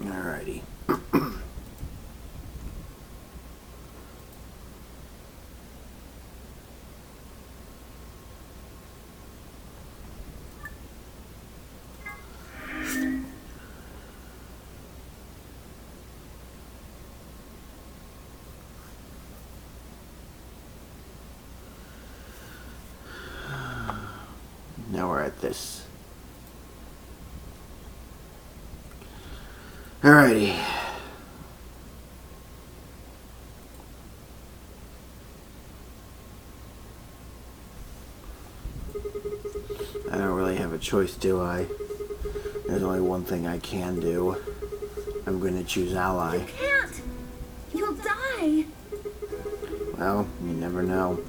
Alrighty. Now we're at this. Alrighty. I don't really have a choice, do I? There's only one thing I can do. I'm going to choose ally. You can't! You'll die! Well, you never know.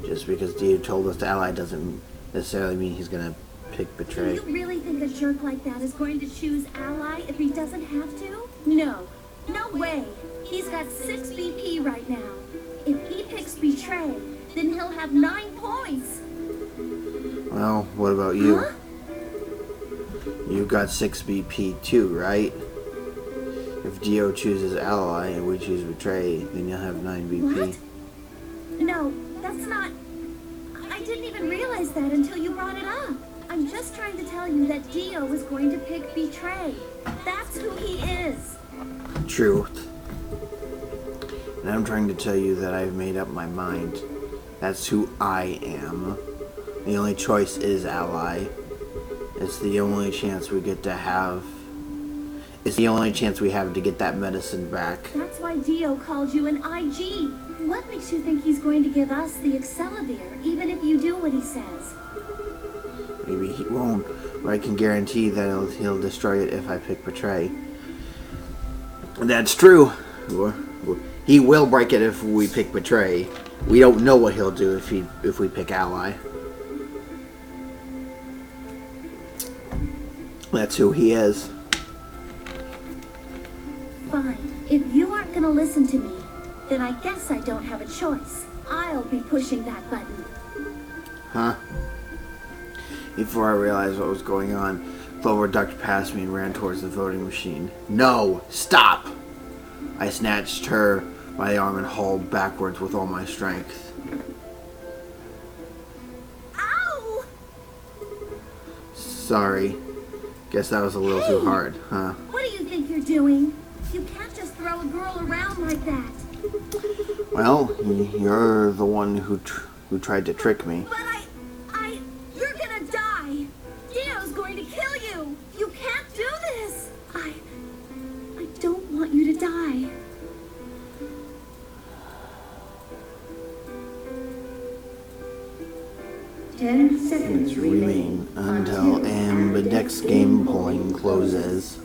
Just because Dio told us to ally doesn't necessarily mean he's going to pick betray. Do you really think a jerk like that is going to choose ally if he doesn't have to? No. No way. He's got 6 BP right now. If he picks betray, then he'll have 9 points. Well, what about you? Huh? You've got 6 BP too, right? If Dio chooses ally and we choose betray, then you'll have 9 BP. What? No, that's not... I didn't even realize that until you brought it up. I'm just trying to tell you that Dio is going to pick betray. That's who he is. Truth. And I'm trying to tell you that I've made up my mind. That's who I am. The only choice is ally. It's the only chance we get to have. It's the only chance we have to get that medicine back. That's why Dio called you an IG. What makes you think he's going to give us the Excalibur, even if you do what he says? Maybe he won't, but I can guarantee that he'll destroy it if I pick betray. That's true. He will break it if we pick betray. We don't know what he'll do if we pick ally. That's who he is. Fine. If you aren't going to listen to me, then I guess I don't have a choice. I'll be pushing that button. Huh? Before I realized what was going on, Clover ducked past me and ran towards the voting machine. No! Stop! I snatched her by the arm and hauled backwards with all my strength. Ow! Sorry. Guess that was a little too hard, huh? What do you think you're doing? You can't just throw a girl around like that. Well, you're the one who tried to trick me. But you're gonna die. Dio's going to kill you. You can't do this. I don't want you to die. Ten seconds Remain until ambidextrous game polling closes.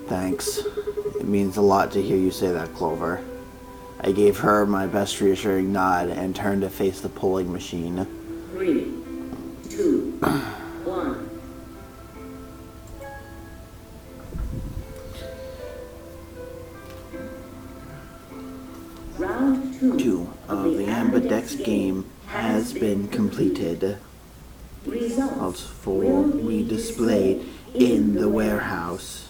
Thanks. It means a lot to hear you say that, Clover. I gave her my best reassuring nod and turned to face the polling machine. 3, 2, 1. Round 2 of the ambidextrous game has been completed. Results will be displayed in the warehouse.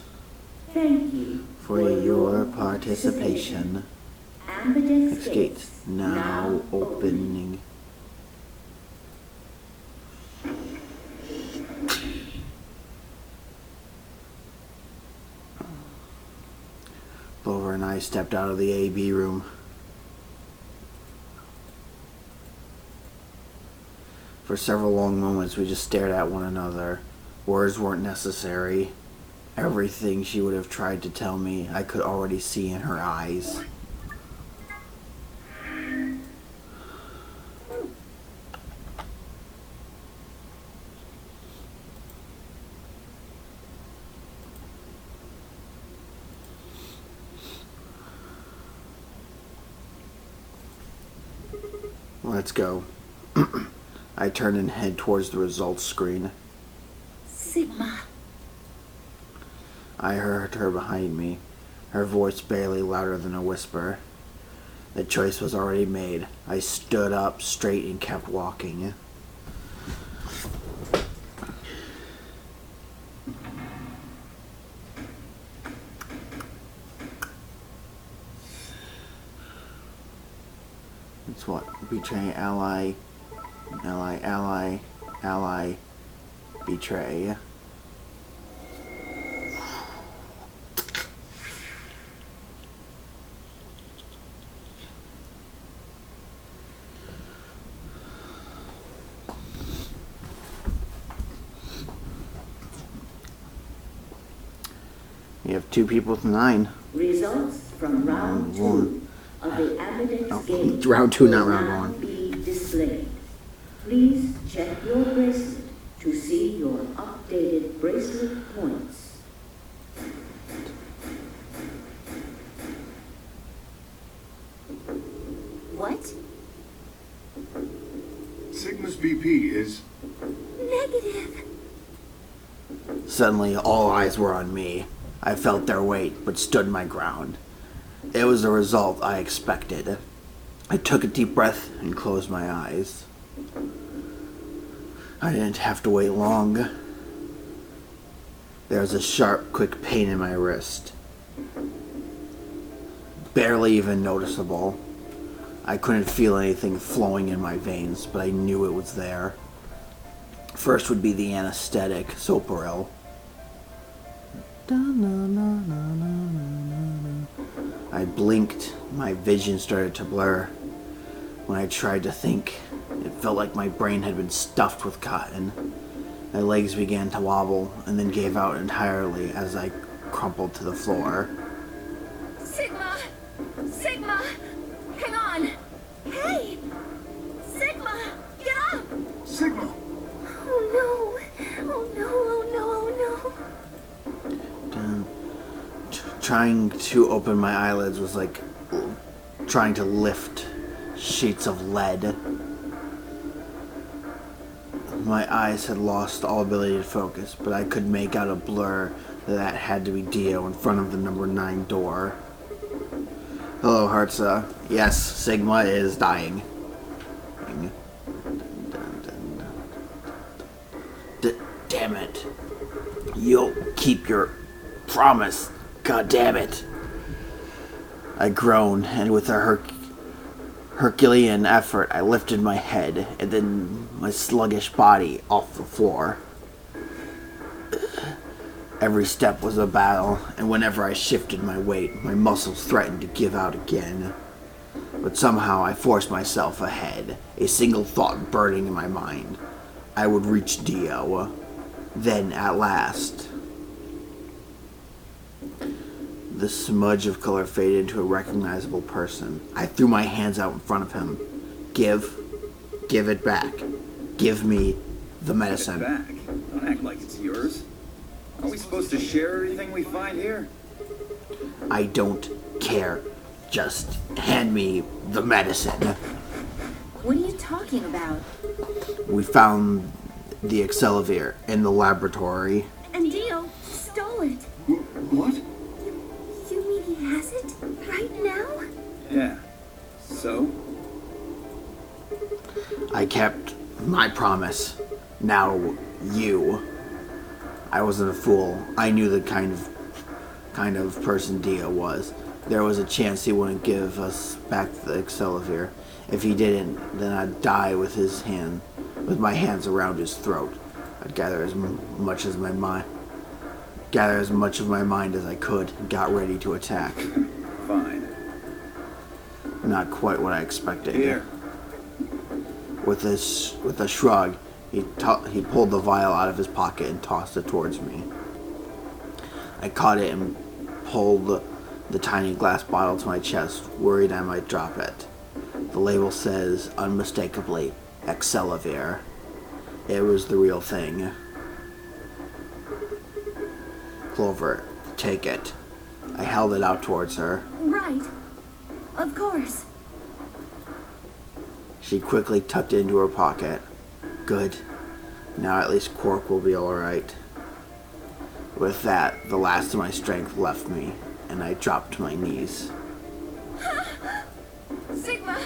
Thank you For your participation. Ambidextrous Gates now opening. Clover and I stepped out of the AB room. For several long moments, we just stared at one another. Words weren't necessary. Everything she would have tried to tell me, I could already see in her eyes. Let's go. I turn and head towards the results screen. Sigma. I heard her behind me, her voice barely louder than a whisper. The choice was already made. I stood up straight and kept walking. It's what? Betray, ally, ally, ally, ally, betray. You have 2 people with 9. Results from round 2 of the Ambidex game Round 2, not will round now 1. be displayed. Please check your bracelet to see your updated bracelet points. What? Sigma's BP is... Negative. Suddenly, all eyes were on me. I felt their weight, but stood my ground. It was the result I expected. I took a deep breath and closed my eyes. I didn't have to wait long. There was a sharp, quick pain in my wrist. Barely even noticeable. I couldn't feel anything flowing in my veins, but I knew it was there. First would be the anesthetic, Soporil. I blinked, my vision started to blur. When I tried to think, it felt like my brain had been stuffed with cotton. My legs began to wobble and then gave out entirely as I crumpled to the floor. Sigma! Sigma! Hang on! Hey! Sigma! Get up! Sigma! Oh no! Oh no! Oh no! Oh no! Trying to open my eyelids was like trying to lift sheets of lead. My eyes had lost all ability to focus, but I could make out a blur that had to be Dio in front of the number 9 door. Hello, Heartsa. Yes, Sigma is dying. Damn it. You'll keep your promise. God damn it. I groaned, and with a Herculean effort, I lifted my head and then my sluggish body off the floor. Every step was a battle, and whenever I shifted my weight, my muscles threatened to give out again. But somehow I forced myself ahead, a single thought burning in my mind. I would reach Dio. Then, at last, the smudge of color faded into a recognizable person. I threw my hands out in front of him. Give it back. Give me the medicine. Give it back. Don't act like it's yours. Are we supposed to share everything we find here? I don't care. Just hand me the medicine. What are you talking about? We found the Excelivir in the laboratory. And Dio stole it. What? You mean he has it? Right now? Yeah. So? I kept my promise. Now you. I wasn't a fool. I knew the kind of person Dio was. There was a chance he wouldn't give us back the Excelivir. If he didn't, then I'd die with my hands around his throat. I'd gather as much of my mind as I could and got ready to attack. Fine. Not quite what I expected. Here. With a shrug, he pulled the vial out of his pocket and tossed it towards me. I caught it and pulled the tiny glass bottle to my chest, worried I might drop it. The label says, unmistakably, Excelivir. It was the real thing. Clover, take it. I held it out towards her. Right. Of course. She quickly tucked it into her pocket. Good. Now at least Quark will be alright. With that, the last of my strength left me, and I dropped to my knees. Sigma,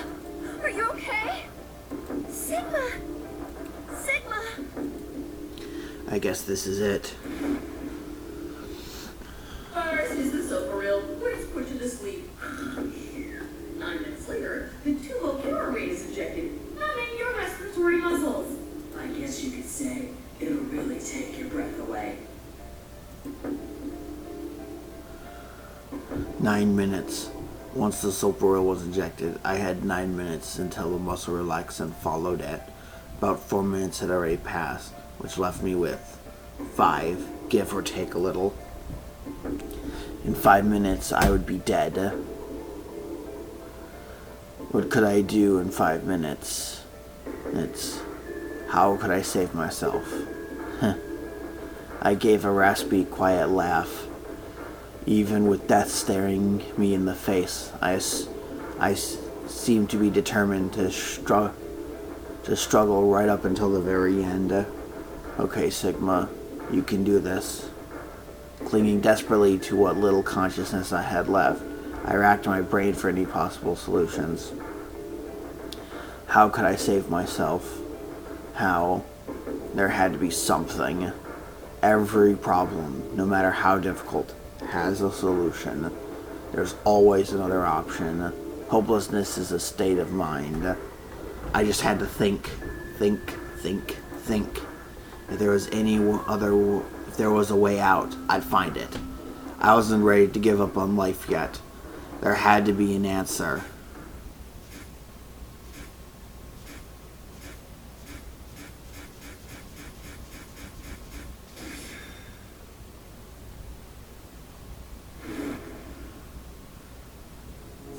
are you okay? Sigma! Sigma! I guess this is it. Ours is the sofa real. Let's put you to sleep. 9 minutes later, the 2 Okura radio 9 minutes. Once the soap oil was injected, I had 9 minutes until the muscle relaxant followed it. About 4 minutes had already passed, which left me with 5, give or take a little. In 5 minutes, I would be dead. What could I do in 5 minutes? How could I save myself? I gave a raspy, quiet laugh. Even with death staring me in the face, I seemed to be determined to struggle right up until the very end. Okay, Sigma, you can do this. Clinging desperately to what little consciousness I had left, I racked my brain for any possible solutions. How could I save myself? How? There had to be something. Every problem, no matter how difficult, has a solution. There's always another option. Hopelessness is a state of mind. I just had to think. If there was if there was a way out, I'd find it. I wasn't ready to give up on life yet. There had to be an answer.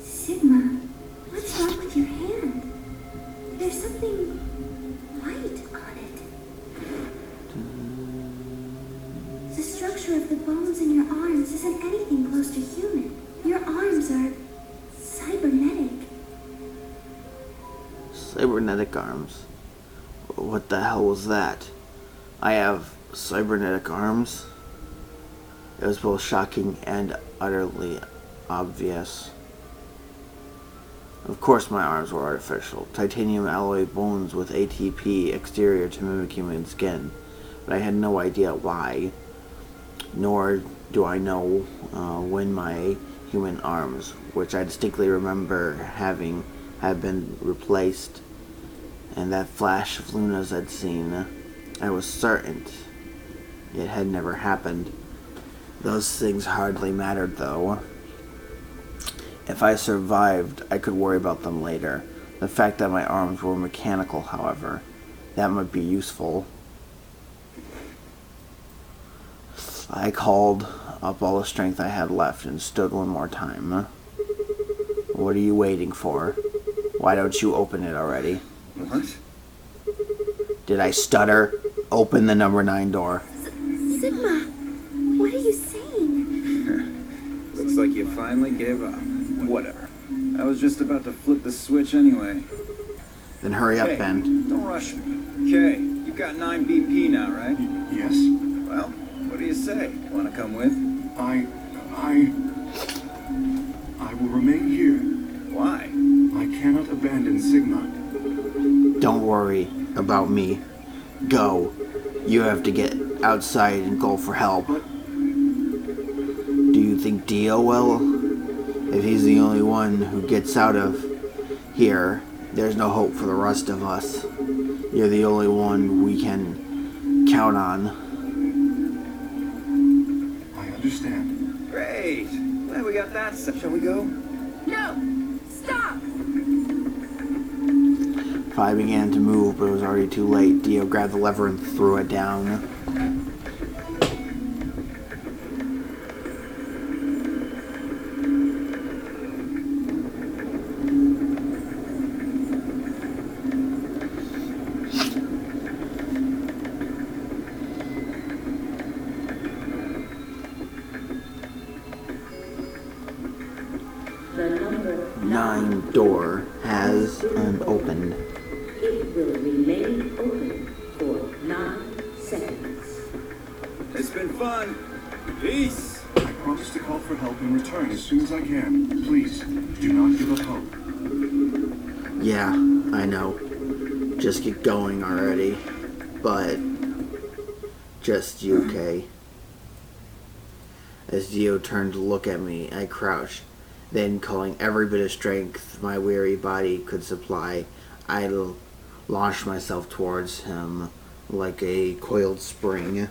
Sigma, what's wrong with your hand? There's something white on it. The structure of the bones in your arms isn't anything close to human. Your arms are cybernetic. Cybernetic arms? What the hell was that? I have cybernetic arms? It was both shocking and utterly obvious. Of course my arms were artificial. Titanium alloy bones with ATP exterior to mimic human skin. But I had no idea why. Nor do I know when my human arms, which I distinctly remember having, had been replaced. And that flash of Luna's I'd seen, I was certain it had never happened. Those things hardly mattered, though. If I survived, I could worry about them later. The fact that my arms were mechanical, however, that might be useful. I called up all the strength I had left and stood one more time. What are you waiting for? Why don't you open it already? What? Did I stutter? Open the number 9 door. Sigma, what are you saying? Looks like you finally gave up. Whatever. I was just about to flip the switch anyway. Then hurry up, Hey, Ben. don't rush me. Okay, you got 9 BP now, right? Yes. Well, what do you say? Want to come with? I will remain here. Why? I cannot abandon Sigma. Don't worry about me. Go. You have to get outside and go for help. But Do you think Dio will? If he's the only one who gets out of here, there's no hope for the rest of us. You're the only one we can count on. I understand. Great. Glad we got that set. Shall we go? No! Stop! If I began to move, but it was already too late. Dio grabbed the lever and threw it down. The number 9 door has opened. It will remain open for 9 seconds. It's been fun. Peace. I promise to call for help and return as soon as I can. Please, do not give up hope. Yeah, I know. Just get going already. But just you, okay? As Dio turned to look at me, I crouched. Then, calling every bit of strength my weary body could supply, I launched myself towards him like a coiled spring.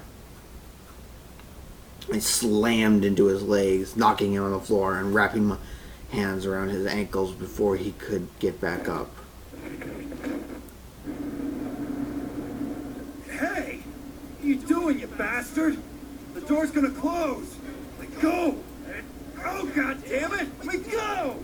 I slammed into his legs, knocking him on the floor and wrapping my hands around his ankles before he could get back up. Hey! What are you doing, you bastard? The door's gonna close! Let go! Oh, god damn it! Let me go!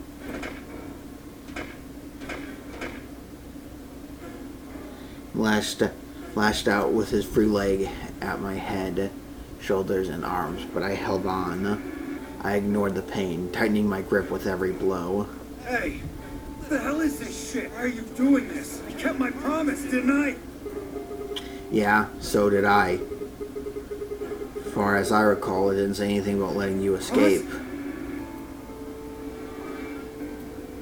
Lashed out with his free leg at my head, shoulders, and arms, but I held on. I ignored the pain, tightening my grip with every blow. Hey! What the hell is this shit? Why are you doing this? I kept my promise, didn't I? Yeah, so did I. As far as I recall, it didn't say anything about letting you escape.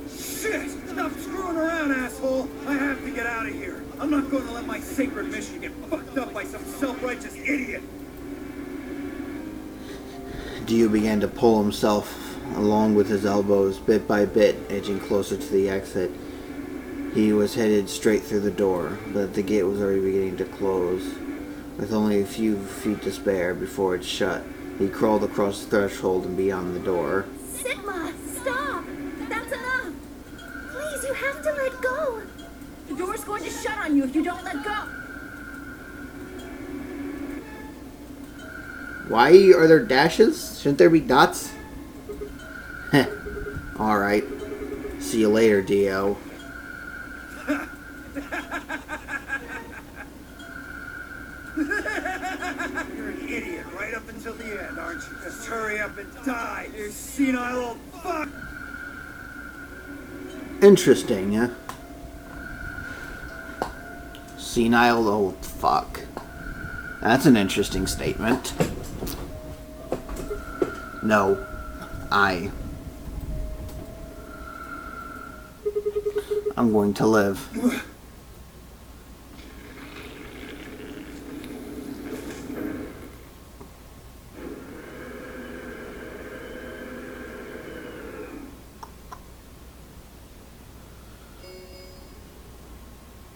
Shit! Stop screwing around, asshole! I have to get out of here. I'm not going to let my sacred mission get fucked up by some self-righteous idiot. Dio began to pull himself along with his elbows, bit by bit, edging closer to the exit. He was headed straight through the door, but the gate was already beginning to close. With only a few feet to spare before it shut, he crawled across the threshold and beyond the door. Sigma, stop! That's enough! Please, you have to let go! The door's going to shut on you if you don't let go! Why are there dashes? Shouldn't there be dots? Heh. Alright. See you later, Dio. You're an idiot right up until the end, aren't you? Just hurry up and die, you senile old fuck! Interesting, huh? Senile old fuck. That's an interesting statement. No. I'm going to live.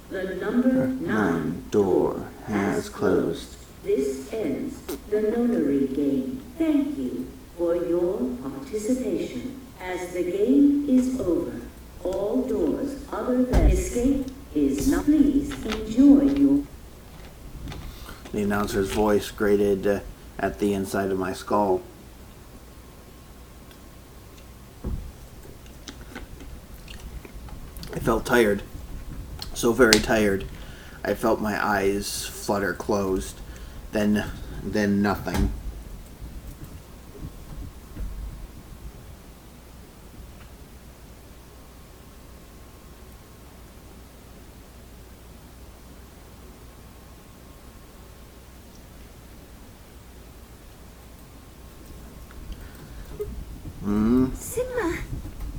The number 9 Door has closed. This ends the notary game. Thank you for your participation. As the game is over, all doors other than escape is not. Please enjoy your... The announcer's voice grated at the inside of my skull. I felt tired. So very tired. I felt my eyes flutter closed. Then nothing.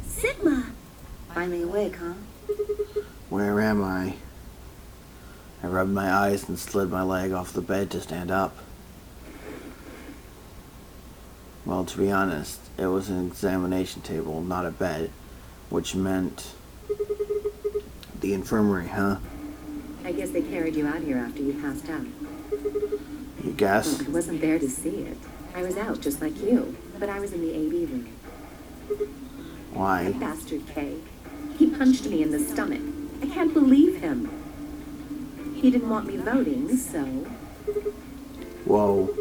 Sigma! Finally awake, huh? Where am I? I rubbed my eyes and slid my leg off the bed to stand up. Well, to be honest, it was an examination table, not a bed, which meant the infirmary, huh? I guess they carried you out here after you passed out. You guess? Well, I wasn't there to see it. I was out just like you, but I was in the AB room. Why? Bastard K. He punched me in the stomach. I can't believe him. He didn't want me voting, so... Whoa.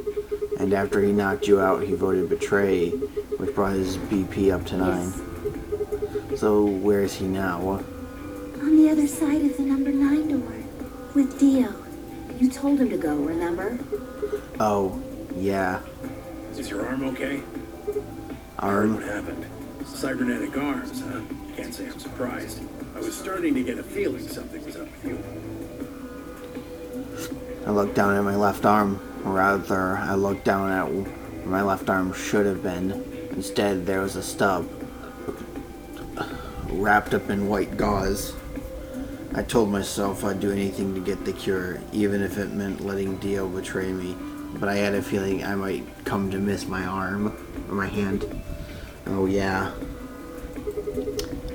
And after he knocked you out, he voted betray, which brought his BP up to 9. Yes. So, where is he now? On the other side of the number 9 door. With Dio. You told him to go, remember? Oh, yeah. Is your arm okay? What Arm? happened? Cybernetic arms, huh? Can't say I'm surprised. I was starting to get a feeling something was up with you. I looked down at my left arm. Or rather, I looked down at where my left arm should have been. Instead, there was a stub. Wrapped up in white gauze. I told myself I'd do anything to get the cure, even if it meant letting Dio betray me. But I had a feeling I might come to miss my arm, or my hand. Oh yeah.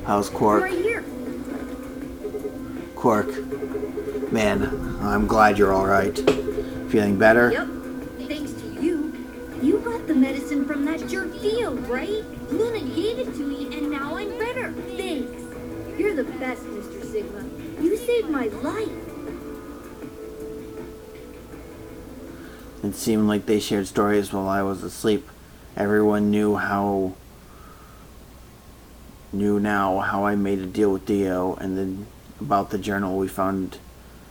How's Quark? Right here! Quark. Man, I'm glad you're alright. Feeling better? Yep. Thanks to you. You got got the medicine from that jerk Theo, right? Luna gave it to me, and now I'm better. Thanks. You're the best, Mr. Sigma. You saved my life. It seemed like they shared stories while I was asleep. Everyone knew now how I made a deal with Theo, and then about the journal we found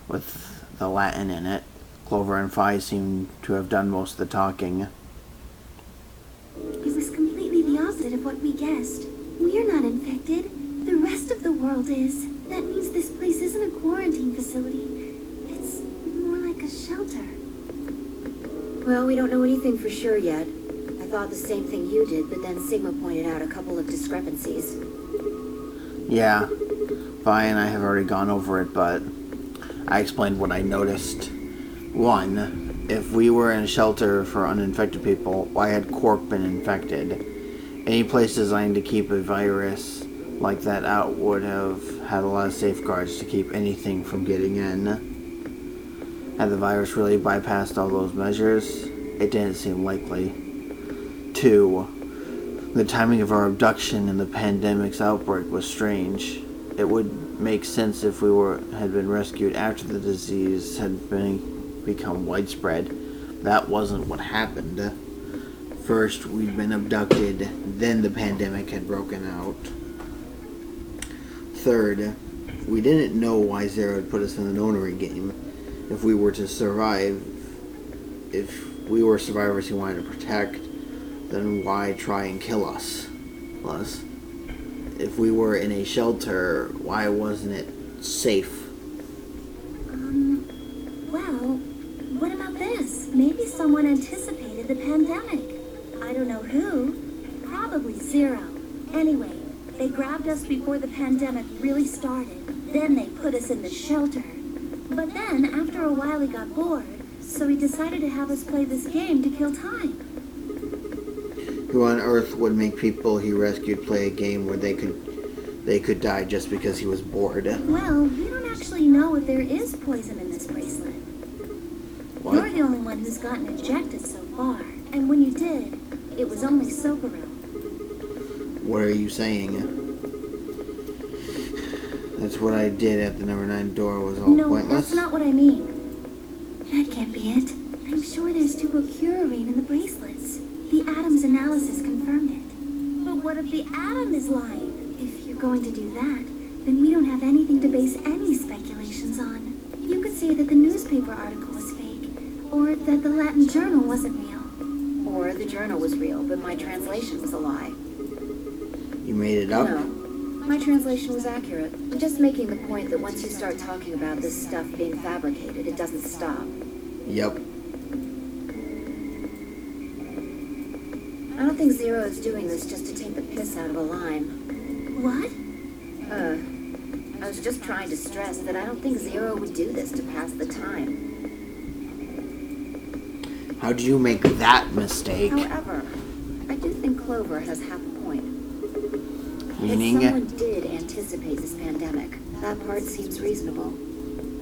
with the Latin in it. Clover and Phi seemed to have done most of the talking. It was completely the opposite of what we guessed. We're not infected. The rest of the world is. That means this place isn't a quarantine facility. It's more like a shelter. Well, we don't know anything for sure yet. I thought the same thing you did, but then Sigma pointed out a couple of discrepancies. Yeah, Vi and I have already gone over it, but I explained what I noticed. One, if we were in a shelter for uninfected people, why had Quark been infected? Any place designed to keep a virus like that out would have had a lot of safeguards to keep anything from getting in. Had the virus really bypassed all those measures? It didn't seem likely. Two, the timing of our abduction and the pandemic's outbreak was strange. It would make sense if we had been rescued after the disease had become widespread. That wasn't what happened. First, we'd been abducted, then the pandemic had broken out. Third, we didn't know why Zero had put us in the nonary game. If we were to survive, if we were survivors he wanted to protect, then why try and kill us? Plus, if we were in a shelter, why wasn't it safe? Well, what about this? Maybe someone anticipated the pandemic. I don't know who. Probably Zero. Anyway, they grabbed us before the pandemic really started. Then they put us in the shelter. But then, after a while, he got bored, so he decided to have us play this game to kill time. Who on earth would make people he rescued play a game where they could die just because he was bored? Well, we don't actually know if there is poison in this bracelet. What? You're the only one who's gotten injected so far. And when you did, it was only Socorro. What are you saying? That's what I did at the number 9 door was all No, pointless? that's not what I mean. That can't be it. I'm sure there's tubocurarine in the bracelets. The Atom's analysis confirmed it. But what if the Atom is lying? If you're going to do that, then we don't have anything to base any speculations on. You could say that the newspaper article was fake, or that the Latin journal wasn't real. Or the journal was real, but my translation was a lie. You made it up? No, my translation was accurate. I'm just making the point that once you start talking about this stuff being fabricated, it doesn't stop. Yep. I don't think Zero is doing this just to take the piss out of a line. What? I was just trying to stress that I don't think Zero would do this to pass the time. How'd you make that mistake? However, I do think Clover has half a point. Meaning? If someone did anticipate this pandemic, that part seems reasonable.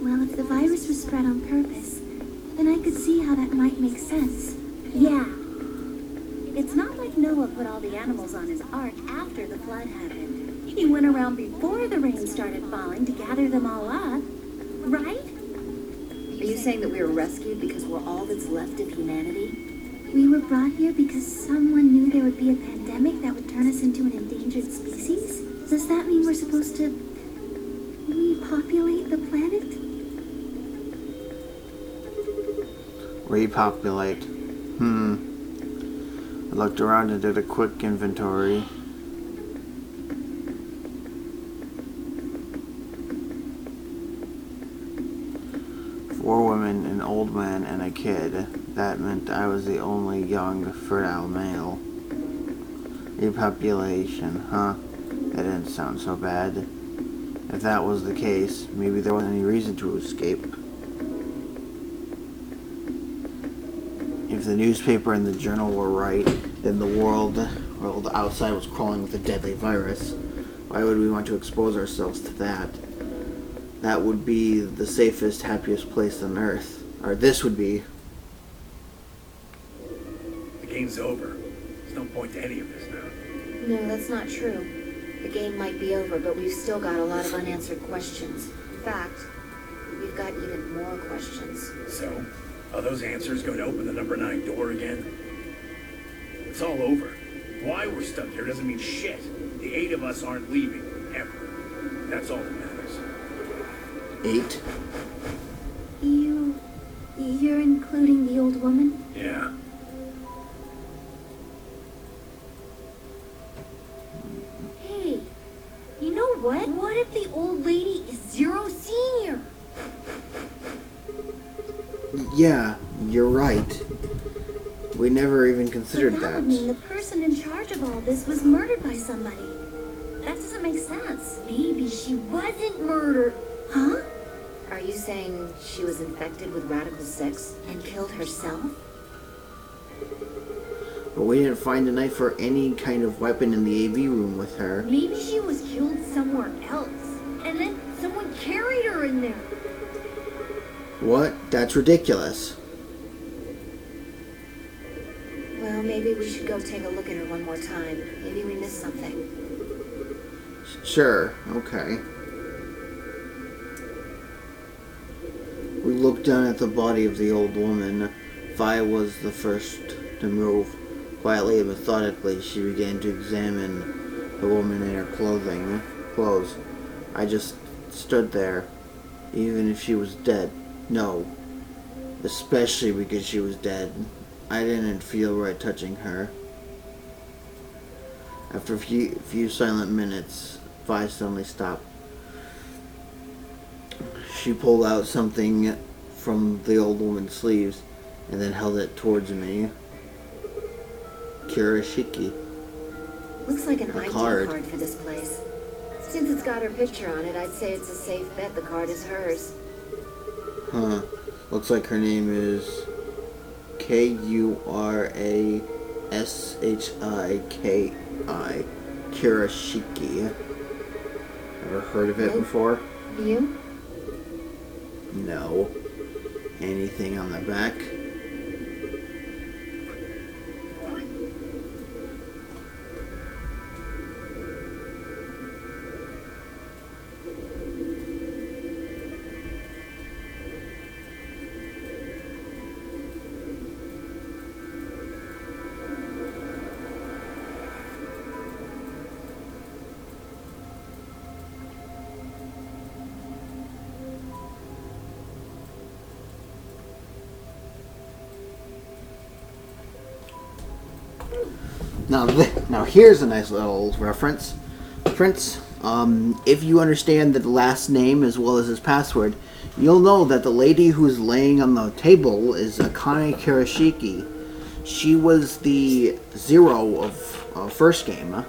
Well, if the virus was spread on purpose, then I could see how that might make sense. Yeah. It's not like Noah put all the animals on his ark after the flood happened. He went around before the rain started falling to gather them all up, right? Are you saying that we were rescued because we're all that's left of humanity? We were brought here because someone knew there would be a pandemic that would turn us into an endangered species? Does that mean we're supposed to repopulate the planet? Repopulate. I looked around and did a quick inventory. Four women, an old man, and a kid. That meant I was the only young, fertile male. Repopulation, huh? That didn't sound so bad. If that was the case, maybe there wasn't any reason to escape. If the newspaper and the journal were right, then the world outside was crawling with a deadly virus. Why would we want to expose ourselves to that? That would be the safest, happiest place on Earth. Or this would be. The game's over. There's no point to any of this now. No, that's not true. The game might be over, but we've still got a lot of unanswered questions. In fact, we've got even more questions. So, are those answers going to open the number 9 door again? It's all over. Why we're stuck here doesn't mean shit. The 8 of us aren't leaving, ever. That's all that matters. 8? You're including the old woman? Yeah. Hey, you know what? What if the old lady is Zero Senior? Yeah, you're right. We never even considered But that would mean the person in charge of all this was murdered by somebody. That doesn't make sense. Maybe she wasn't murdered. Huh? Are you saying she was infected with Radical 6 and killed herself? But we didn't find a knife or any kind of weapon in the AV room with her. Maybe she was killed somewhere else. And then someone carried her in there. What? That's ridiculous. Well, maybe we should go take a look at her one more time. Maybe we missed something. Sure, okay. We looked down at the body of the old woman. Vi was the first to move. Quietly and methodically, she began to examine the woman in her clothes. I just stood there, even if she was dead. No, especially because she was dead. I didn't feel right touching her. After a few silent minutes, Vi suddenly stopped. She pulled out something from the old woman's sleeves and then held it towards me. Kirishiki. Looks like an A ID card. card for this place. Since it's got her picture on it, I'd say it's a safe bet the card is hers. Huh. Looks like her name is Kurashiki. Kirishiki. Ever heard of it Nope. before? You? No. Anything on the back? Now here's a nice little reference. If you understand the last name as well as his password, you'll know that the lady who's laying on the table is Akane Kirishiki. She was the Zero of first game.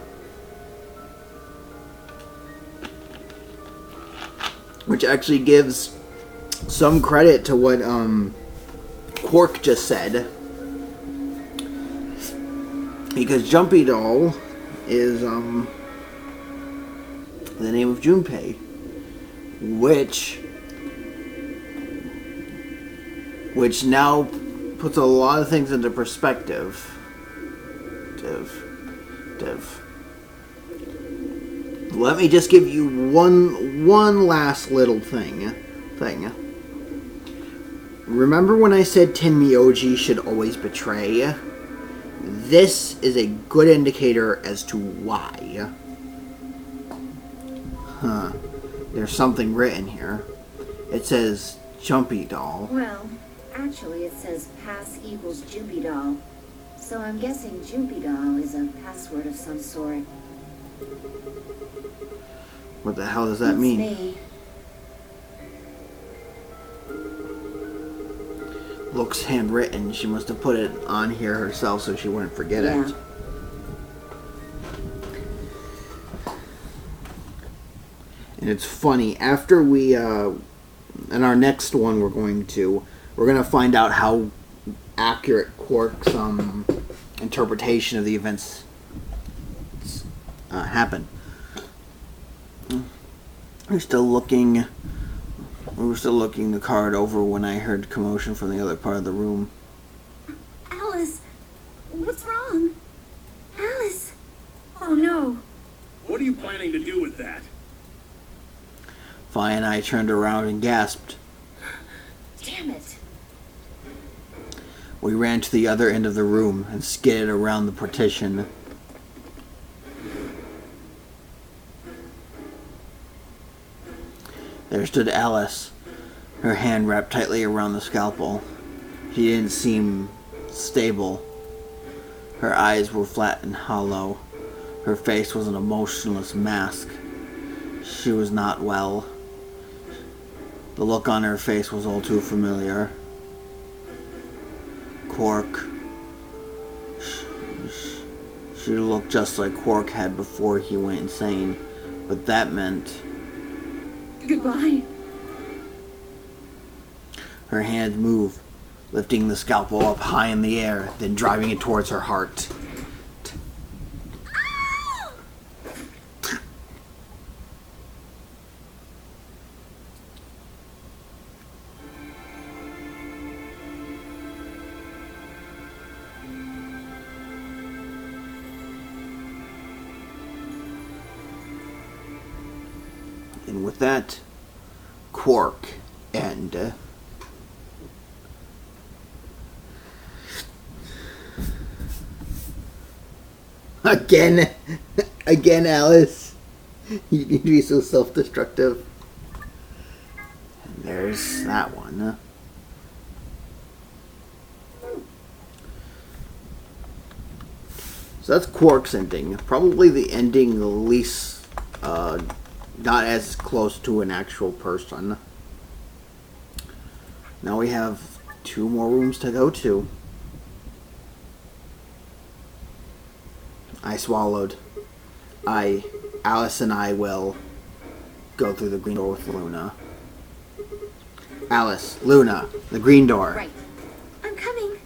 Which actually gives some credit to what Quark just said. Because Jumpy Doll is the name of Junpei, which now puts a lot of things into perspective. Let me just give you one last little thing. Remember when I said Tenmyoji should always betray? This is a good indicator as to why. Huh. There's something written here. It says Jumpy Doll. Well, actually it says pass equals Jumpy Doll. So I'm guessing Jumpy Doll is a password of some sort. What the hell does that It's mean? me. Looks handwritten. She must have put it on here herself so she wouldn't forget Yeah. it. And it's funny, after we, in our next one we're gonna find out how accurate Quark's, interpretation of the events, happened. We were still looking the card over when I heard commotion from the other part of the room. Alice, what's that. Vi and I turned around and gasped. Damn it. We ran to the other end of the room and skidded around the partition. There stood Alice, her hand wrapped tightly around the scalpel. She didn't seem stable. Her eyes were flat and hollow. Her face was an emotionless mask. She was not well. The look on her face was all too familiar. Quark. She looked just like Quark had before he went insane, but that meant... Goodbye. Her hand moved, lifting the scalpel up high in the air, then driving it towards her heart. And with that, Quark End. Again, Alice. You need to be so self-destructive. And there's that one. So that's Quark's ending. Probably the ending least, not as close to an actual person. Now we have 2 more rooms to go to. I swallowed. Alice and I will go through the green door with Luna. Alice, Luna, the green door. Right. I'm coming.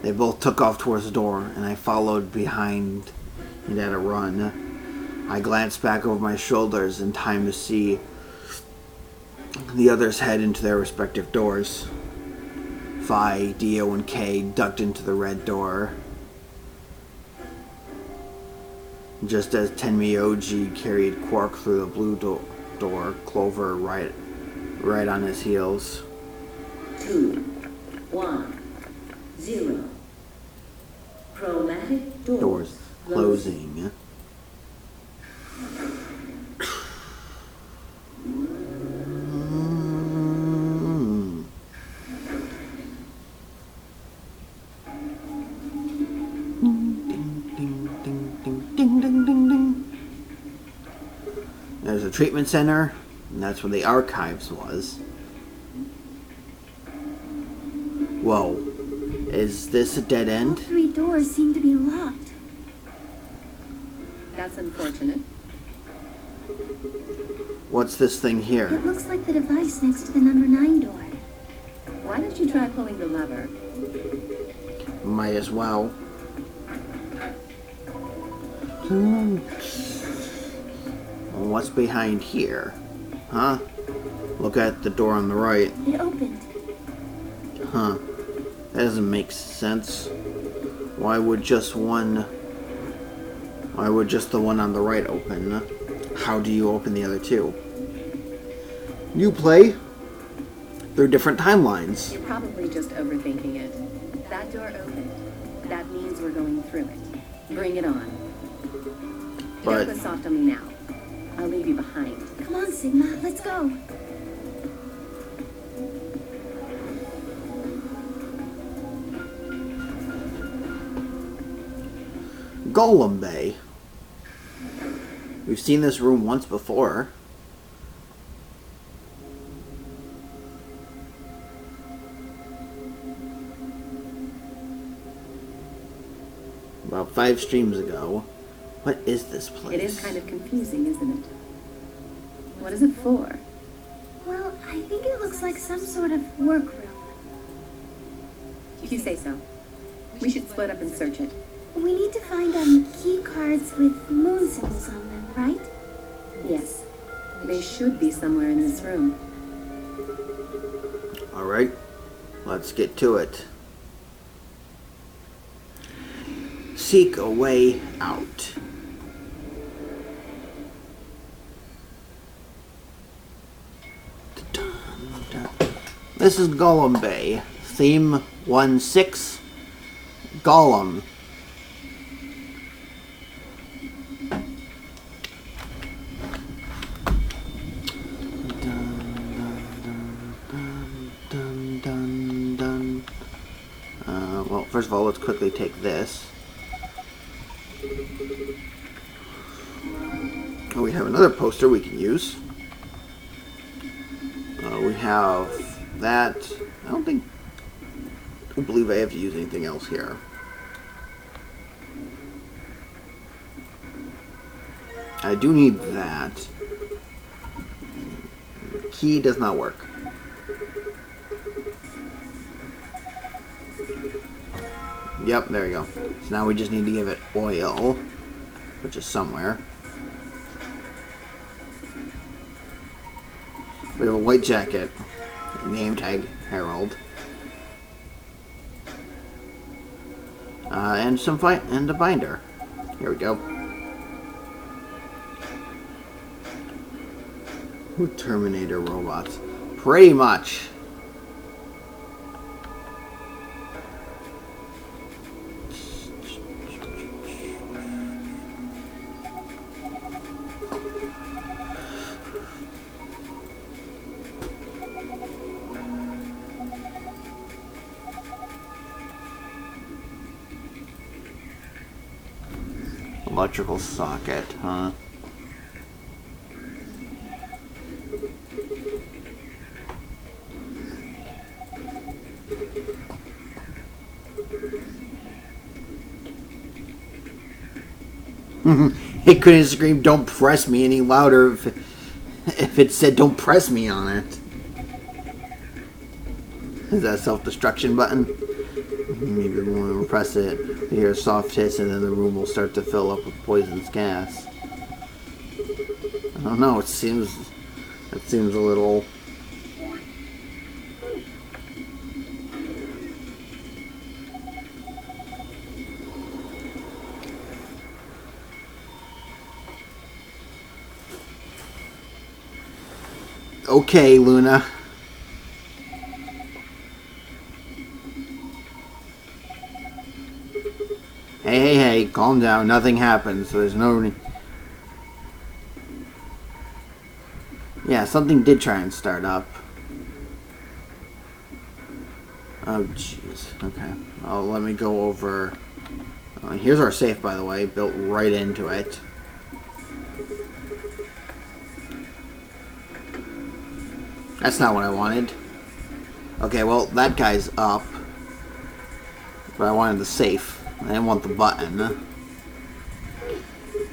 They both took off towards the door, and I followed behind and at a run. I glanced back over my shoulders in time to see the others head into their respective doors. Vi, Dio, and Kay ducked into the red door. Just as Tenmyoji carried Quark through the blue door, Clover right on his heels. 2, 1, 0. Chromatic Doors closing. There's a treatment center, and that's where the archives was. Whoa. Is this a dead All end? 3 doors seem to be locked. That's unfortunate. What's this thing here? It looks like the device next to the number 9 door. Why don't you try pulling the lever? Might as well. What's behind here? Huh? Look at the door on the right. It opened. Huh. That doesn't make sense. Why would just the one on the right open? How do you open the other 2? You play. They're different timelines. You're probably just overthinking it. That door opened. That means we're going through it. Bring it on. But Don't go soft on me now. I'll leave you behind. Come on, Sigma, let's go. Golem Bay. We've seen this room once before. About 5 streams ago. What is this place? It is kind of confusing, isn't it? What is it for? Well, I think it looks like some sort of workroom. If you say so. We should split up and search it. We need to find key cards with moon symbols on them, right? Yes. They should be somewhere in this room. Alright, let's get to it. Seek a way out. This is Gollum Bay. Theme 1-6. Gollum. Well, first of all, let's quickly take this. Oh, we have another poster we can use. We have that. I don't believe I have to use anything else here. I do need that. Key does not work. Yep, there we go. So now we just need to give it oil, which is somewhere. We have a white jacket, name tag, Harold, and and a binder. Here we go. Terminator robots, pretty much. Electrical socket, huh? It couldn't scream, "Don't press me" any louder if it said, "Don't press me" on it. Is that a self-destruction button? Maybe when we press it, we hear a soft hiss and then the room will start to fill up with poisonous gas. I don't know, it seems a little... Okay, Luna. Hey, calm down. Nothing happens. So there's no... Yeah, something did try and start up. Oh, jeez. Okay. Oh, let me go over... here's our safe, by the way. Built right into it. That's not what I wanted. Okay, well, that guy's up. But I wanted the safe. I didn't want the button.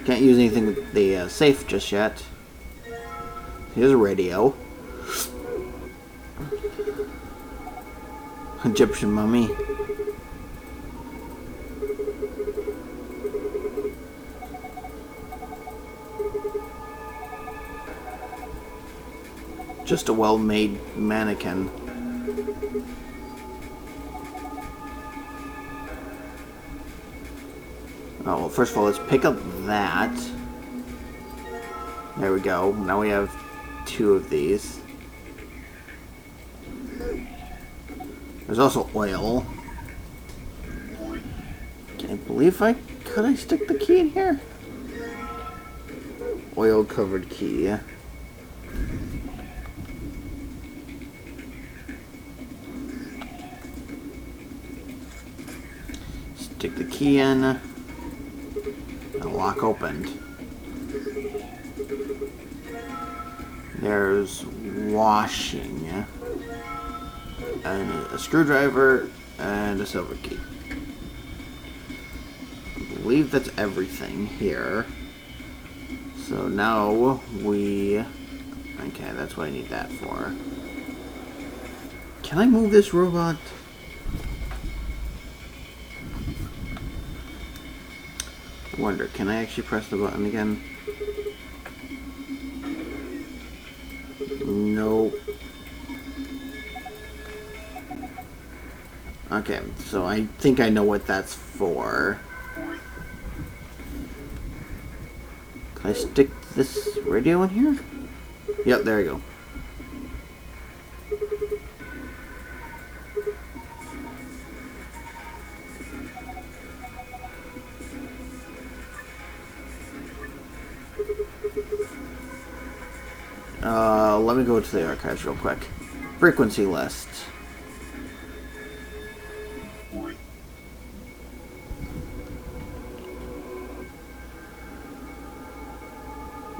Can't use anything with the safe just yet. Here's a radio. Egyptian mummy. Just a well-made mannequin. Oh, well, first of all, let's pick up that. There we go. Now we have 2 of these. There's also oil. Can't believe could I stick the key in here? Oil-covered key. Stick the key in. And lock opened. There's washing. And a screwdriver and a silver key. I believe that's everything here. So now we... Okay, that's what I need that for. Can I move this robot? I wonder, can I actually press the button again? Nope. Okay, so I think I know what that's for. Can I stick this radio in here? Yep, there we go. Let me go to the archives real quick. Frequency list.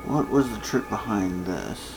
What was the trick behind this?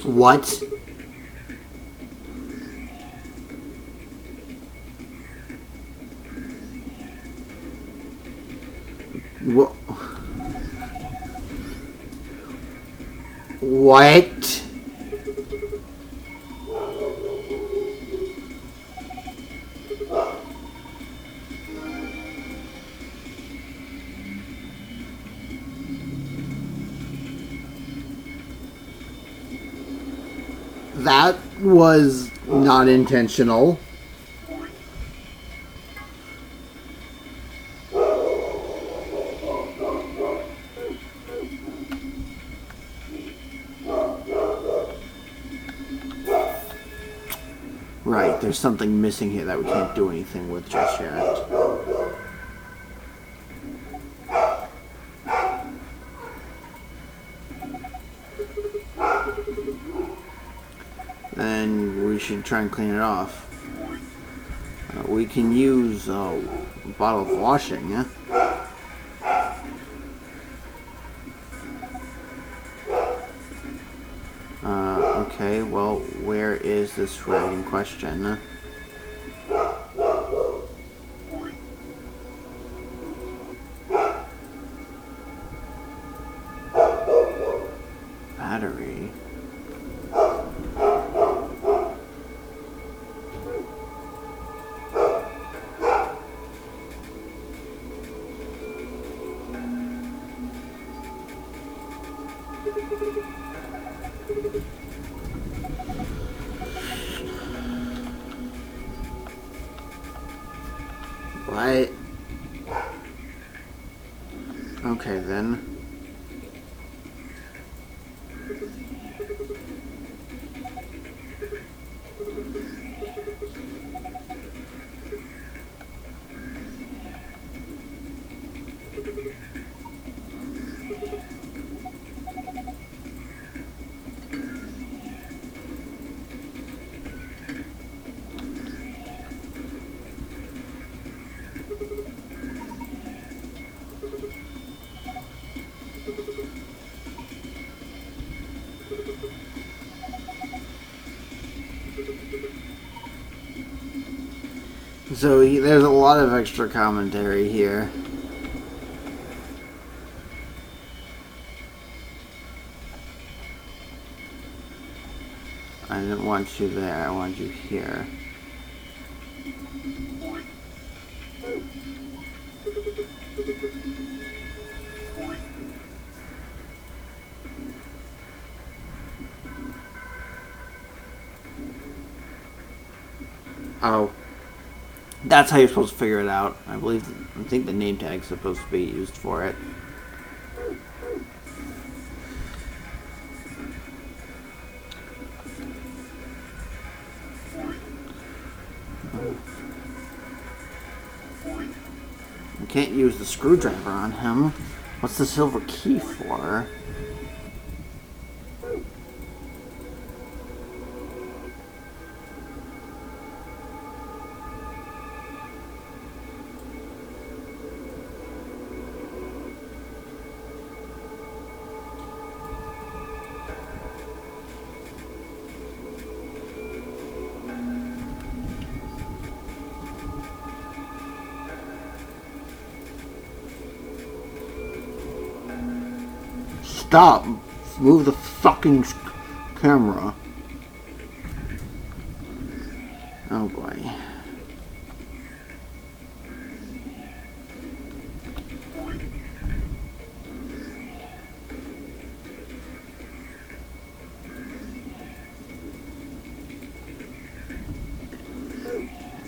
What? What? That was not intentional. Right, there's something missing here that we can't do anything with just yet. Then we should try and clean it off. We can use a bottle of washing, yeah? Okay, well, where is this rag in question? Battery. What? Okay, then. So there's a lot of extra commentary here. I didn't want you there, I want you here. Oh. That's how you're supposed to figure it out. I think the name tag's supposed to be used for it. I can't use the screwdriver on him. What's the silver key for? Stop. Move the fucking camera. Oh boy.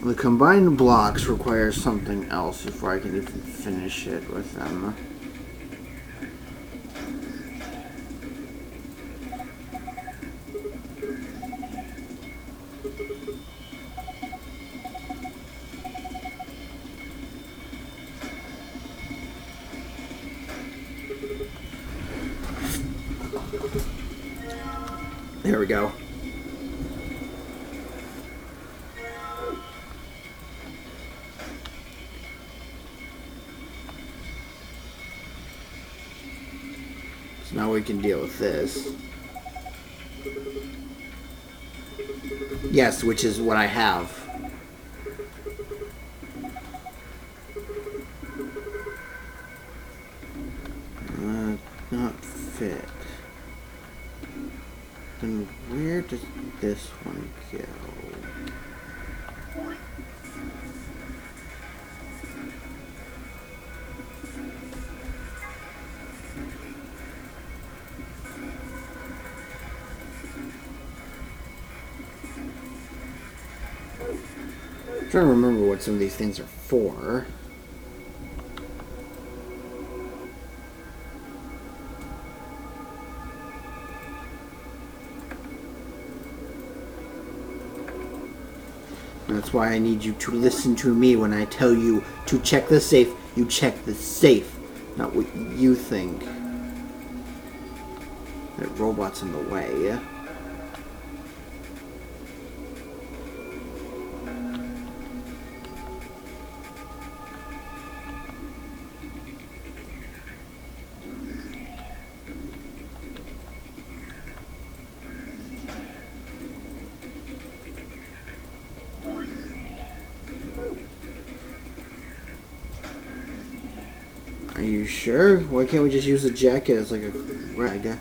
The combined blocks require something else before I can even finish it with them. There we go. So now we can deal with this. Yes, which is what I have. Not fit. Then where does this one go? I'm trying to remember what some of these things are for. That's why I need you to listen to me when I tell you to check the safe. You check the safe, not what you think. That robot's in the way. Are you sure? Why can't we just use the jacket as like a rag?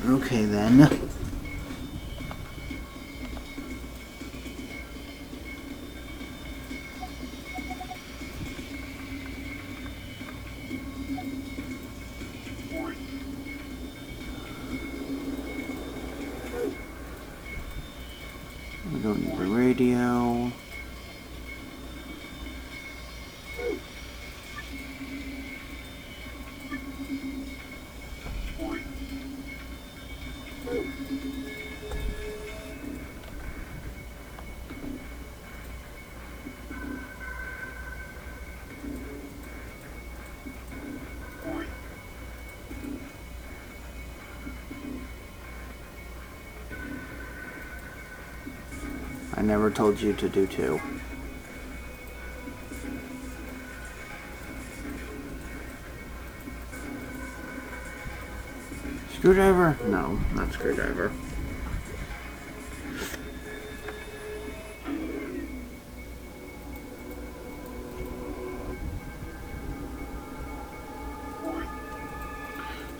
Okay then. We don't need the radio. I never told you to do two. Screwdriver? No, not screwdriver.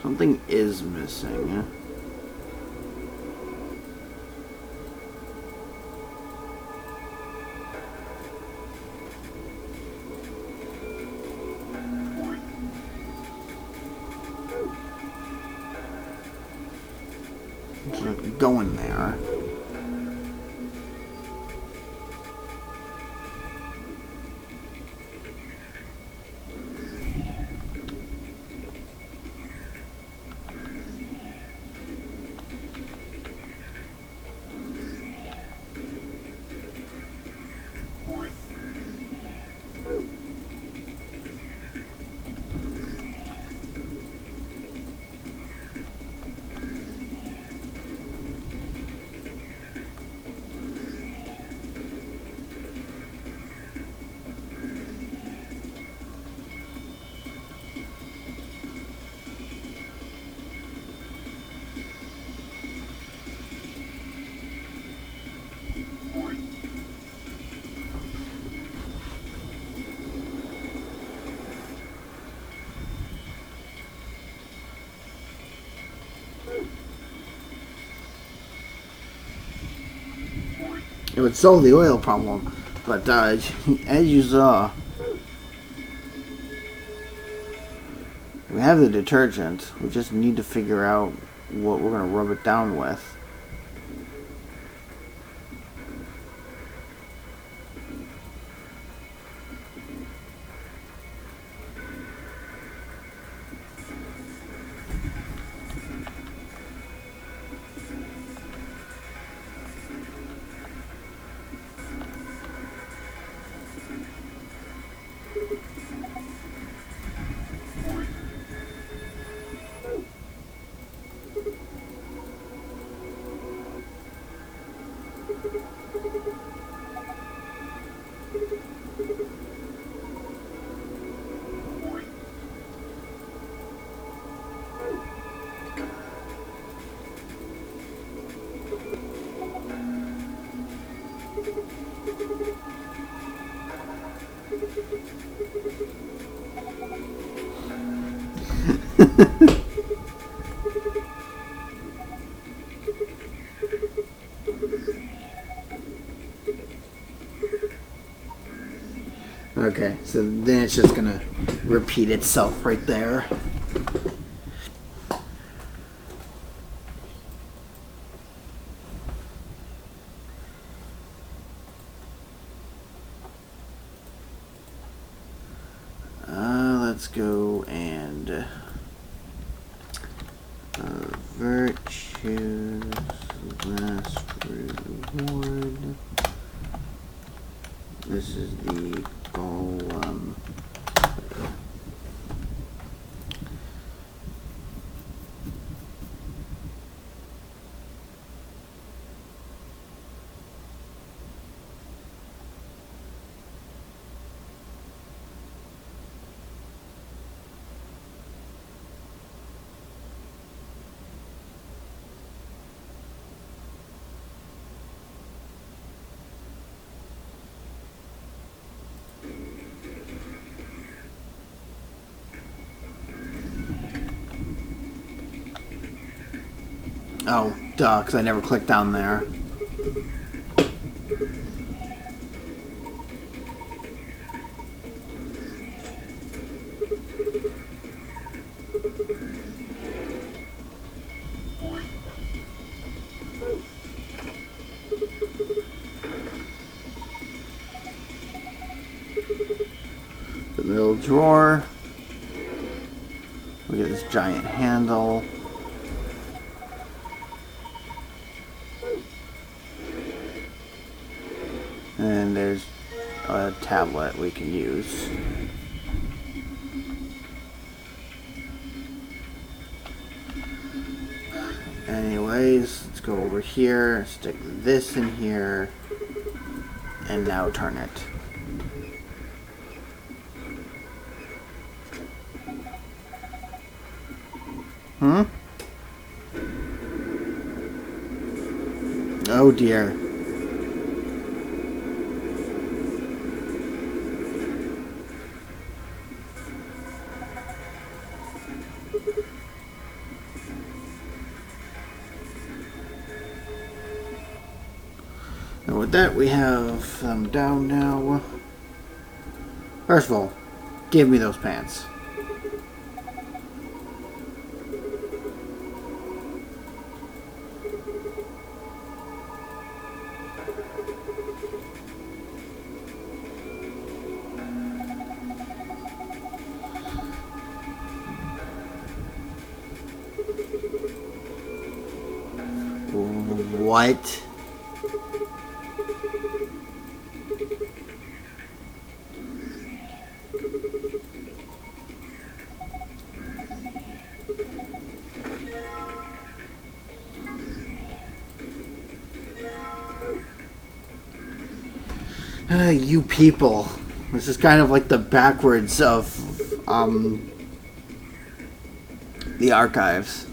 Something is missing. It's not going there. It would solve the oil problem, but as you saw, we have the detergent. We just need to figure out what we're going to rub it down with. Okay, so then it's just gonna repeat itself right there. Let's go and virtues last reward. This is the golem. Oh, duh, because I never clicked down there. The middle drawer. We get this giant handle. And there's a tablet we can use. Anyways, let's go over here, stick this in here, and now turn it. Oh dear. And with that, we have them down now. First of all, give me those pants. What? You people. This is kind of like the backwards of the archives.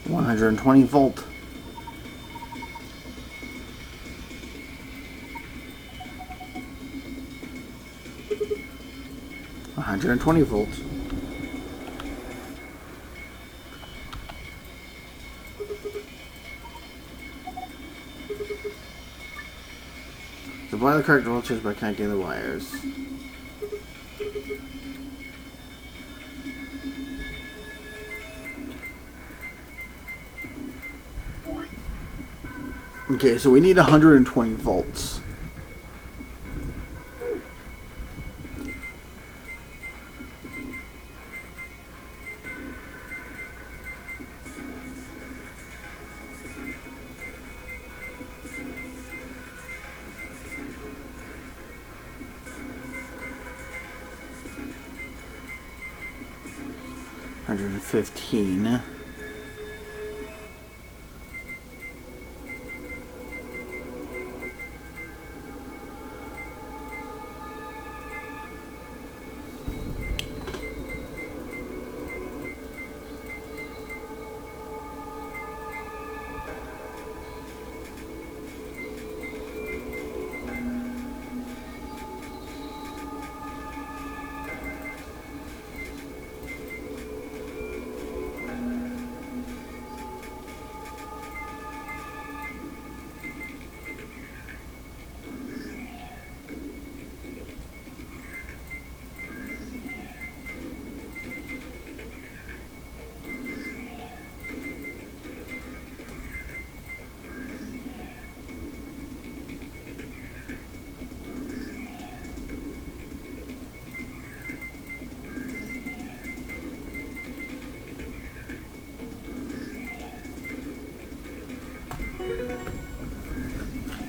$120 volt. 120 volts. Supply the correct voltage by connecting the wires. Okay, so we need 120 volts. $115.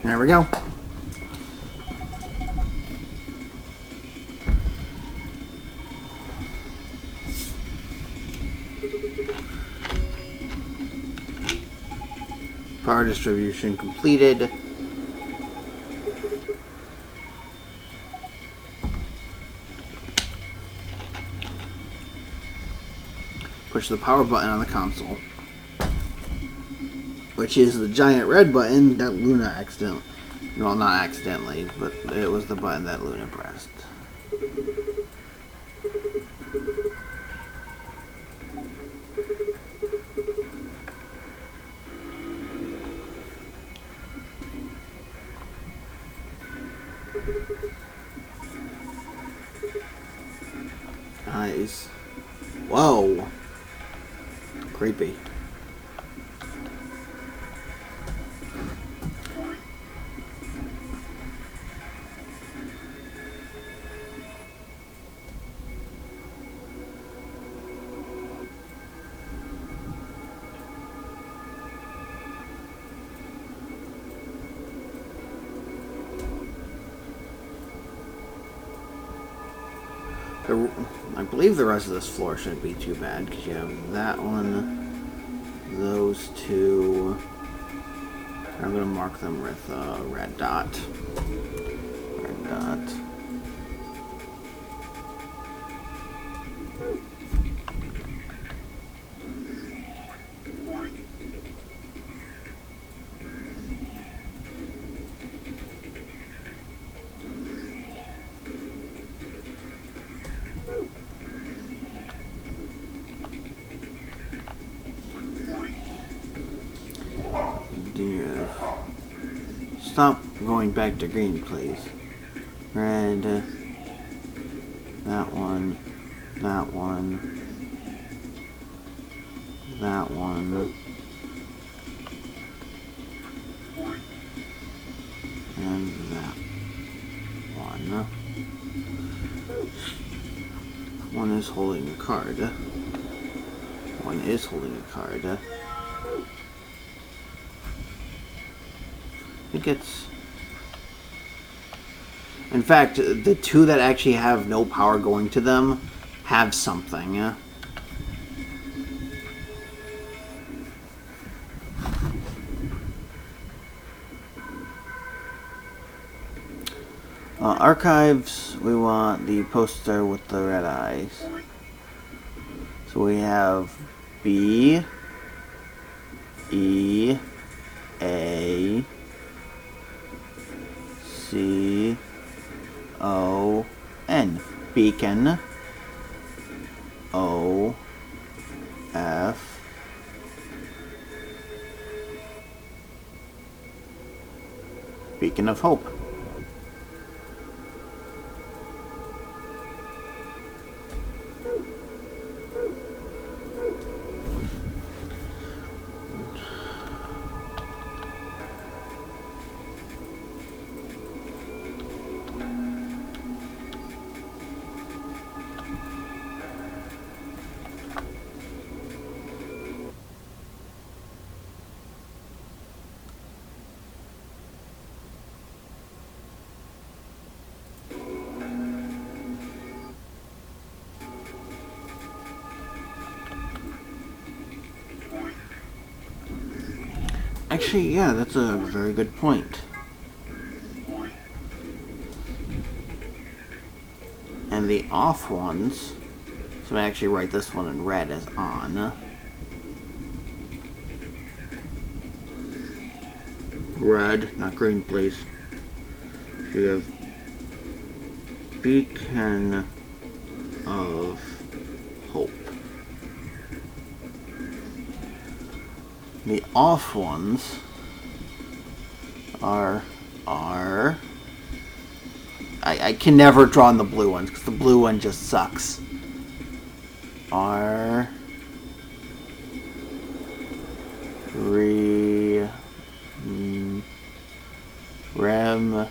There we go. Power distribution completed. Push the power button on the console, which is the giant red button that Luna accidentally, well, not accidentally, but it was the button that Luna pressed. Nice. Whoa. Creepy. I believe the rest of this floor shouldn't be too bad, because you have that one, those two. I'm going to mark them with a red dot. Red dot. Stop going back to green, please. Red. That one. That one. That one. And that one. One is holding a card. One is holding a card. I think it's... In fact, the two that actually have no power going to them have something. Archives, we want the poster with the red eyes. So we have B, E, A, C, O, N. Beacon. O F Beacon of Hope. Actually, yeah, that's a very good point. And the off ones, so I actually write this one in red as on. Red, not green, please. We have Beacon of Hope. The off ones are I can never draw on the blue ones because the blue one just sucks. Are Rem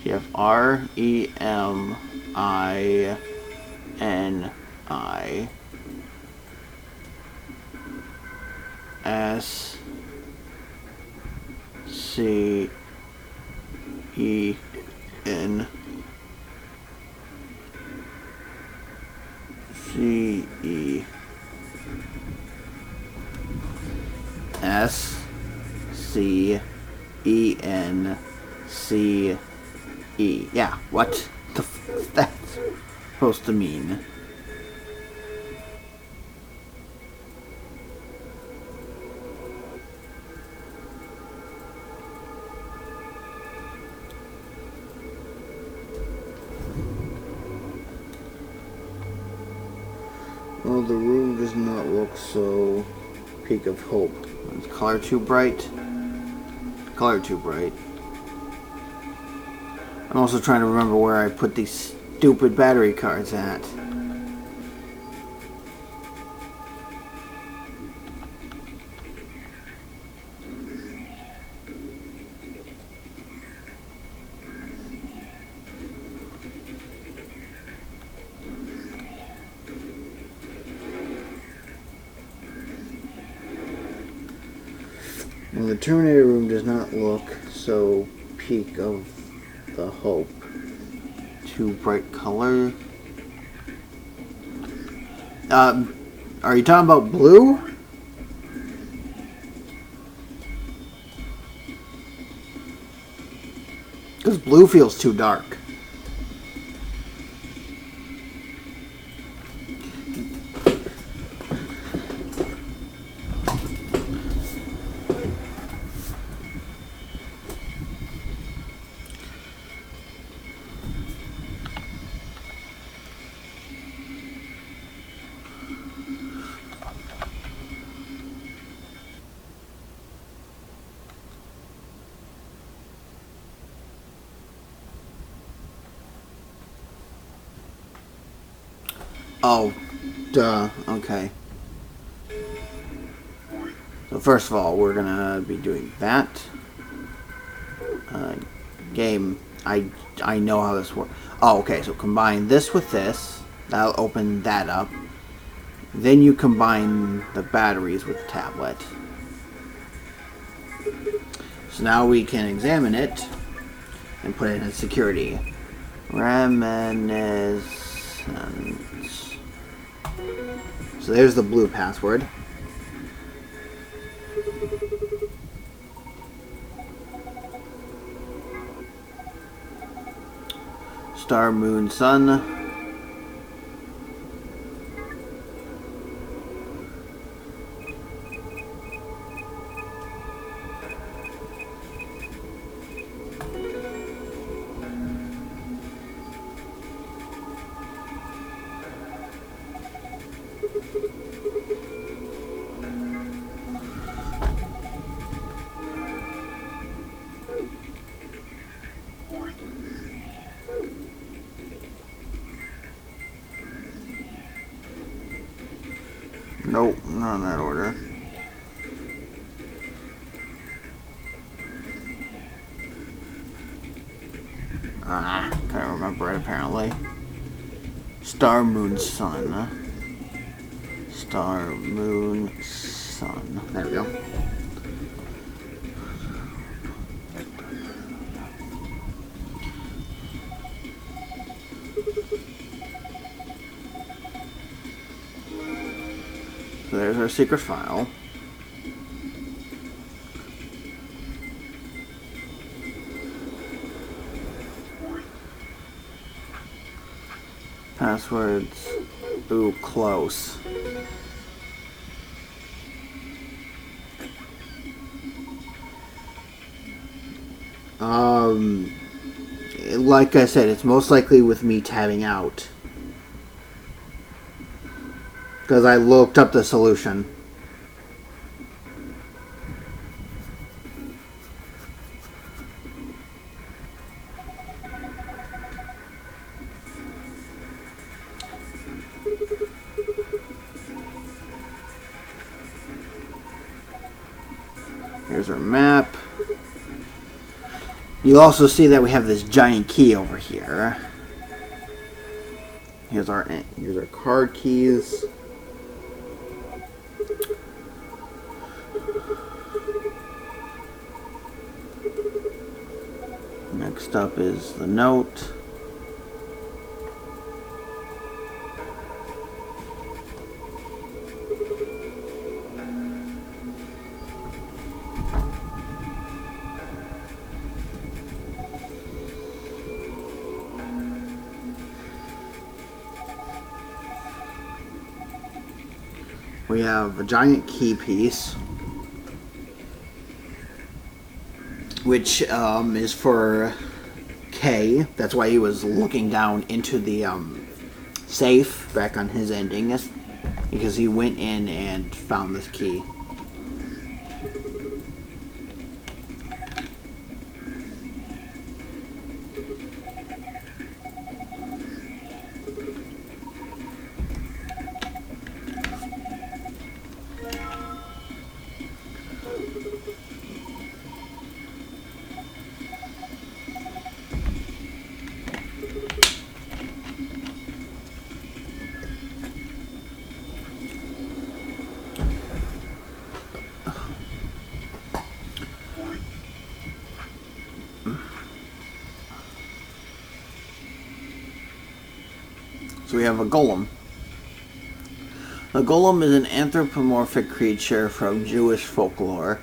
you have REMINI SCENCE. Yeah, what the f is that supposed to mean? Well, the room does not look so peak of hope. Is color too bright? Color too bright. I'm also trying to remember where I put these stupid battery cards at. Well, the Terminator room does not look so peak of the hope. Too bright color. Are you talking about blue? Because blue feels too dark. Oh, duh. Okay. So first of all, we're gonna be doing that. Game. I know how this works. Oh, okay. So combine this with this. That'll open that up. Then you combine the batteries with the tablet. So now we can examine it and put it in security. Reminiscence. So there's the blue password. Star, moon, sun. Not in that order. Can't remember it apparently. Star, moon, sun. Star, moon, sun. There we go. So there's our secret file. Passwords. Ooh, close. Like I said, it's most likely with me tabbing out. Because I looked up the solution. Here's our map. You'll also see that we have this giant key over here. Here's our card keys. Next up is the note. We have a giant key piece, which is for K. That's why he was looking down into the safe back on his ending, because he went in and found this key. So we have a golem. A golem is an anthropomorphic creature from Jewish folklore.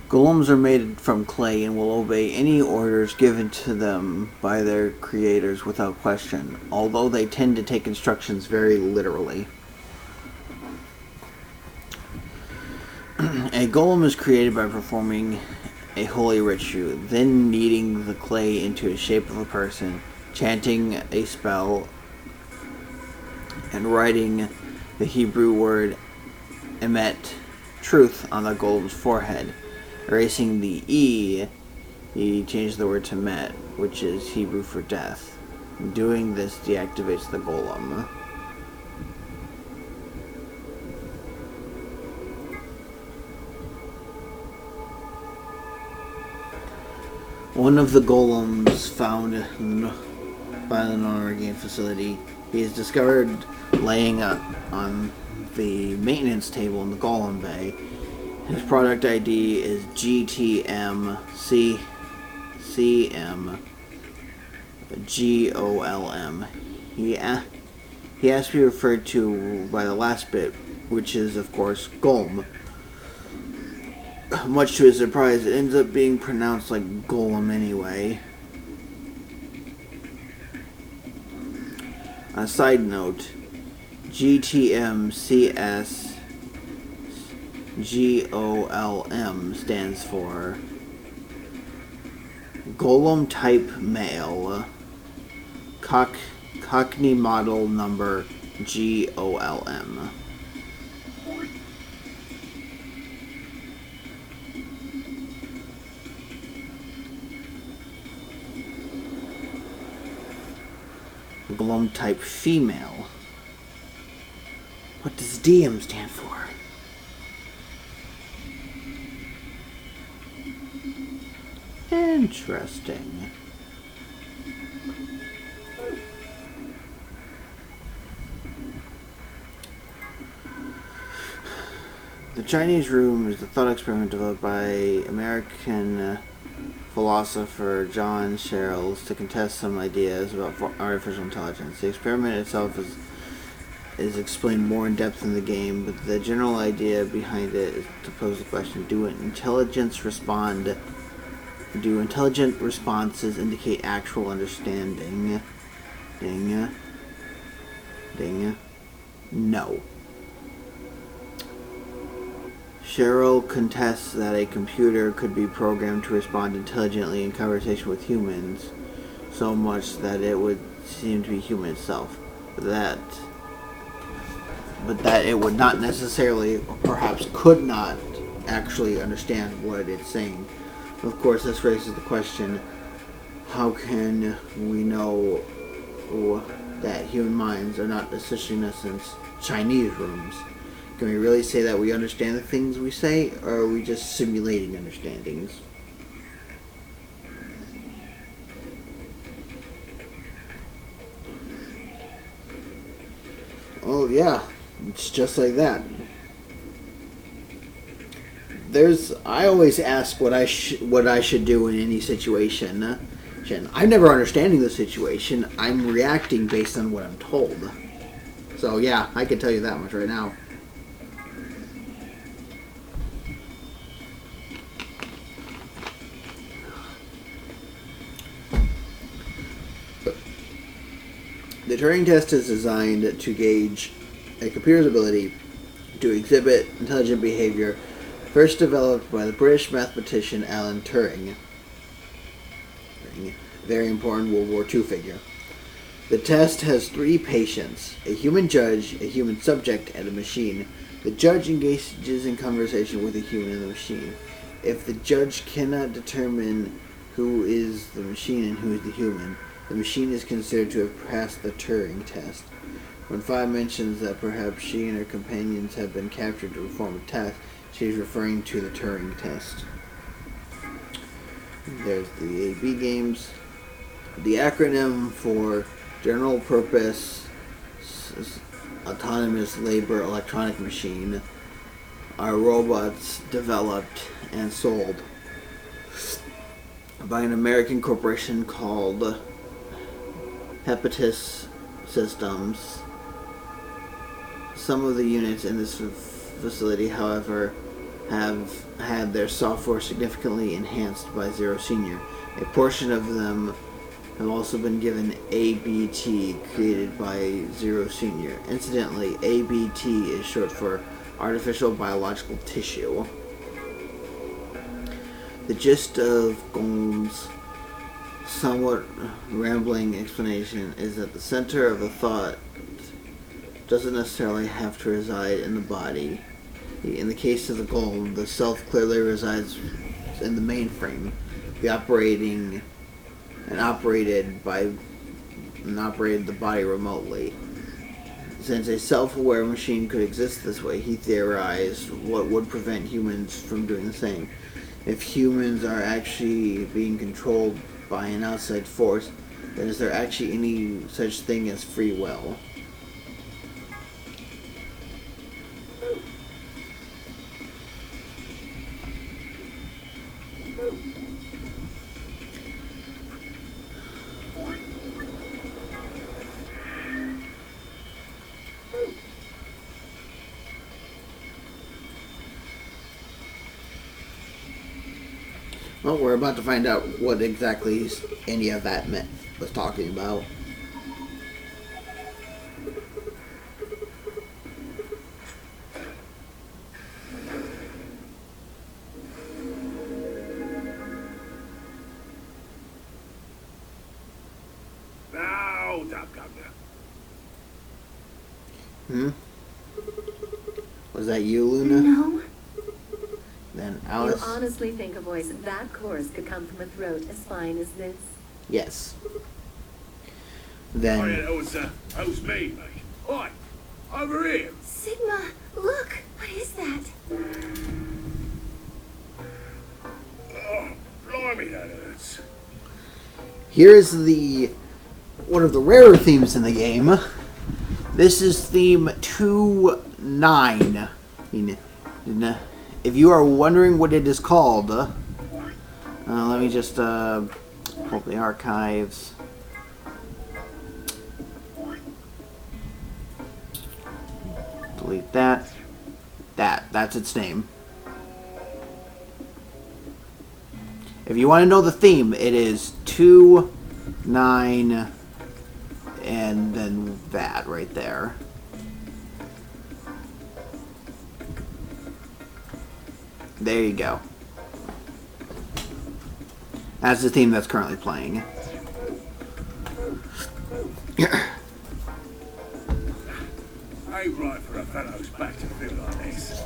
Golems are made from clay and will obey any orders given to them by their creators without question, although they tend to take instructions very literally. A golem is created by performing a holy ritual, then kneading the clay into the shape of a person, chanting a spell, and writing the Hebrew word emet, truth, on the golem's forehead. Erasing the E, he changed the word to met, which is Hebrew for death. Doing this deactivates the golem. One of the golems found by the non-regained facility, he is discovered laying on the maintenance table in the golem bay. His product ID is GTMCCMGOLM. He has to be referred to by the last bit, which is, of course, Golem. Much to his surprise, it ends up being pronounced like Golem anyway. A side note, GTMCSGOLM stands for Golem Type Male, Cockney Model Number GOLM. Golem Type Female. What does DM stand for? Interesting. The Chinese room is the thought experiment developed by American philosopher John Searles to contest some ideas about artificial intelligence. The experiment itself is explained more in depth in the game, but the general idea behind it is to pose the question: do intelligent responses indicate actual understanding? Ding. No. Cheryl contests that a computer could be programmed to respond intelligently in conversation with humans, so much that it would seem to be human itself. But that it would not necessarily, or perhaps could not, actually understand what it's saying. Of course, this raises the question: how can we know that human minds are not essentially, in essence, Chinese rooms? Can we really say that we understand the things we say, or are we just simulating understandings? Oh yeah, it's just like that. I always ask what I should do in any situation. I'm never understanding the situation. I'm reacting based on what I'm told. So yeah, I can tell you that much right now. The Turing test is designed to gauge a computer's ability to exhibit intelligent behavior, first developed by the British mathematician Alan Turing. Very important World War II figure. The test has 3 patients: a human judge, a human subject, and a machine. The judge engages in conversation with the human and the machine. If the judge cannot determine who is the machine and who is the human, the machine is considered to have passed the Turing test. When Fi mentions that perhaps she and her companions have been captured to perform a test, she is referring to the Turing test. There's the AB games. The acronym for General Purpose Autonomous Labor Electronic Machine are robots developed and sold by an American corporation called Hepatis Systems. Some of the units in this facility, however, have had their software significantly enhanced by Zero Senior. A portion of them have also been given ABT, created by Zero Senior. Incidentally, ABT is short for Artificial Biological Tissue. The gist of Golem's somewhat rambling explanation is that the center of the thought doesn't necessarily have to reside in the body. In the case of the golem, the self clearly resides in the mainframe, operated the body remotely. Since a self-aware machine could exist this way, he theorized what would prevent humans from doing the same. If humans are actually being controlled by an outside force, then is there actually any such thing as free will? Well, we're about to find out what exactly any of that was talking about. Now, Was that you, Luna? No. Then Alice? You honestly think a voice that coarse could come from a throat as fine as this? Yes. Oh Then... yeah, that was me, mate. Hi, over here. Sigma, look! What is that? Oh, blimey. me, that hurts. Here is one of the rarer themes in the game. This is theme 2-9. If you are wondering what it is called, let me just pull up the archives. Delete that. That's its name. If you want to know the theme, it is 2, 9, and then that right there. There you go. That's the theme that's currently playing. Ain't right for a fellow's back to feel like this.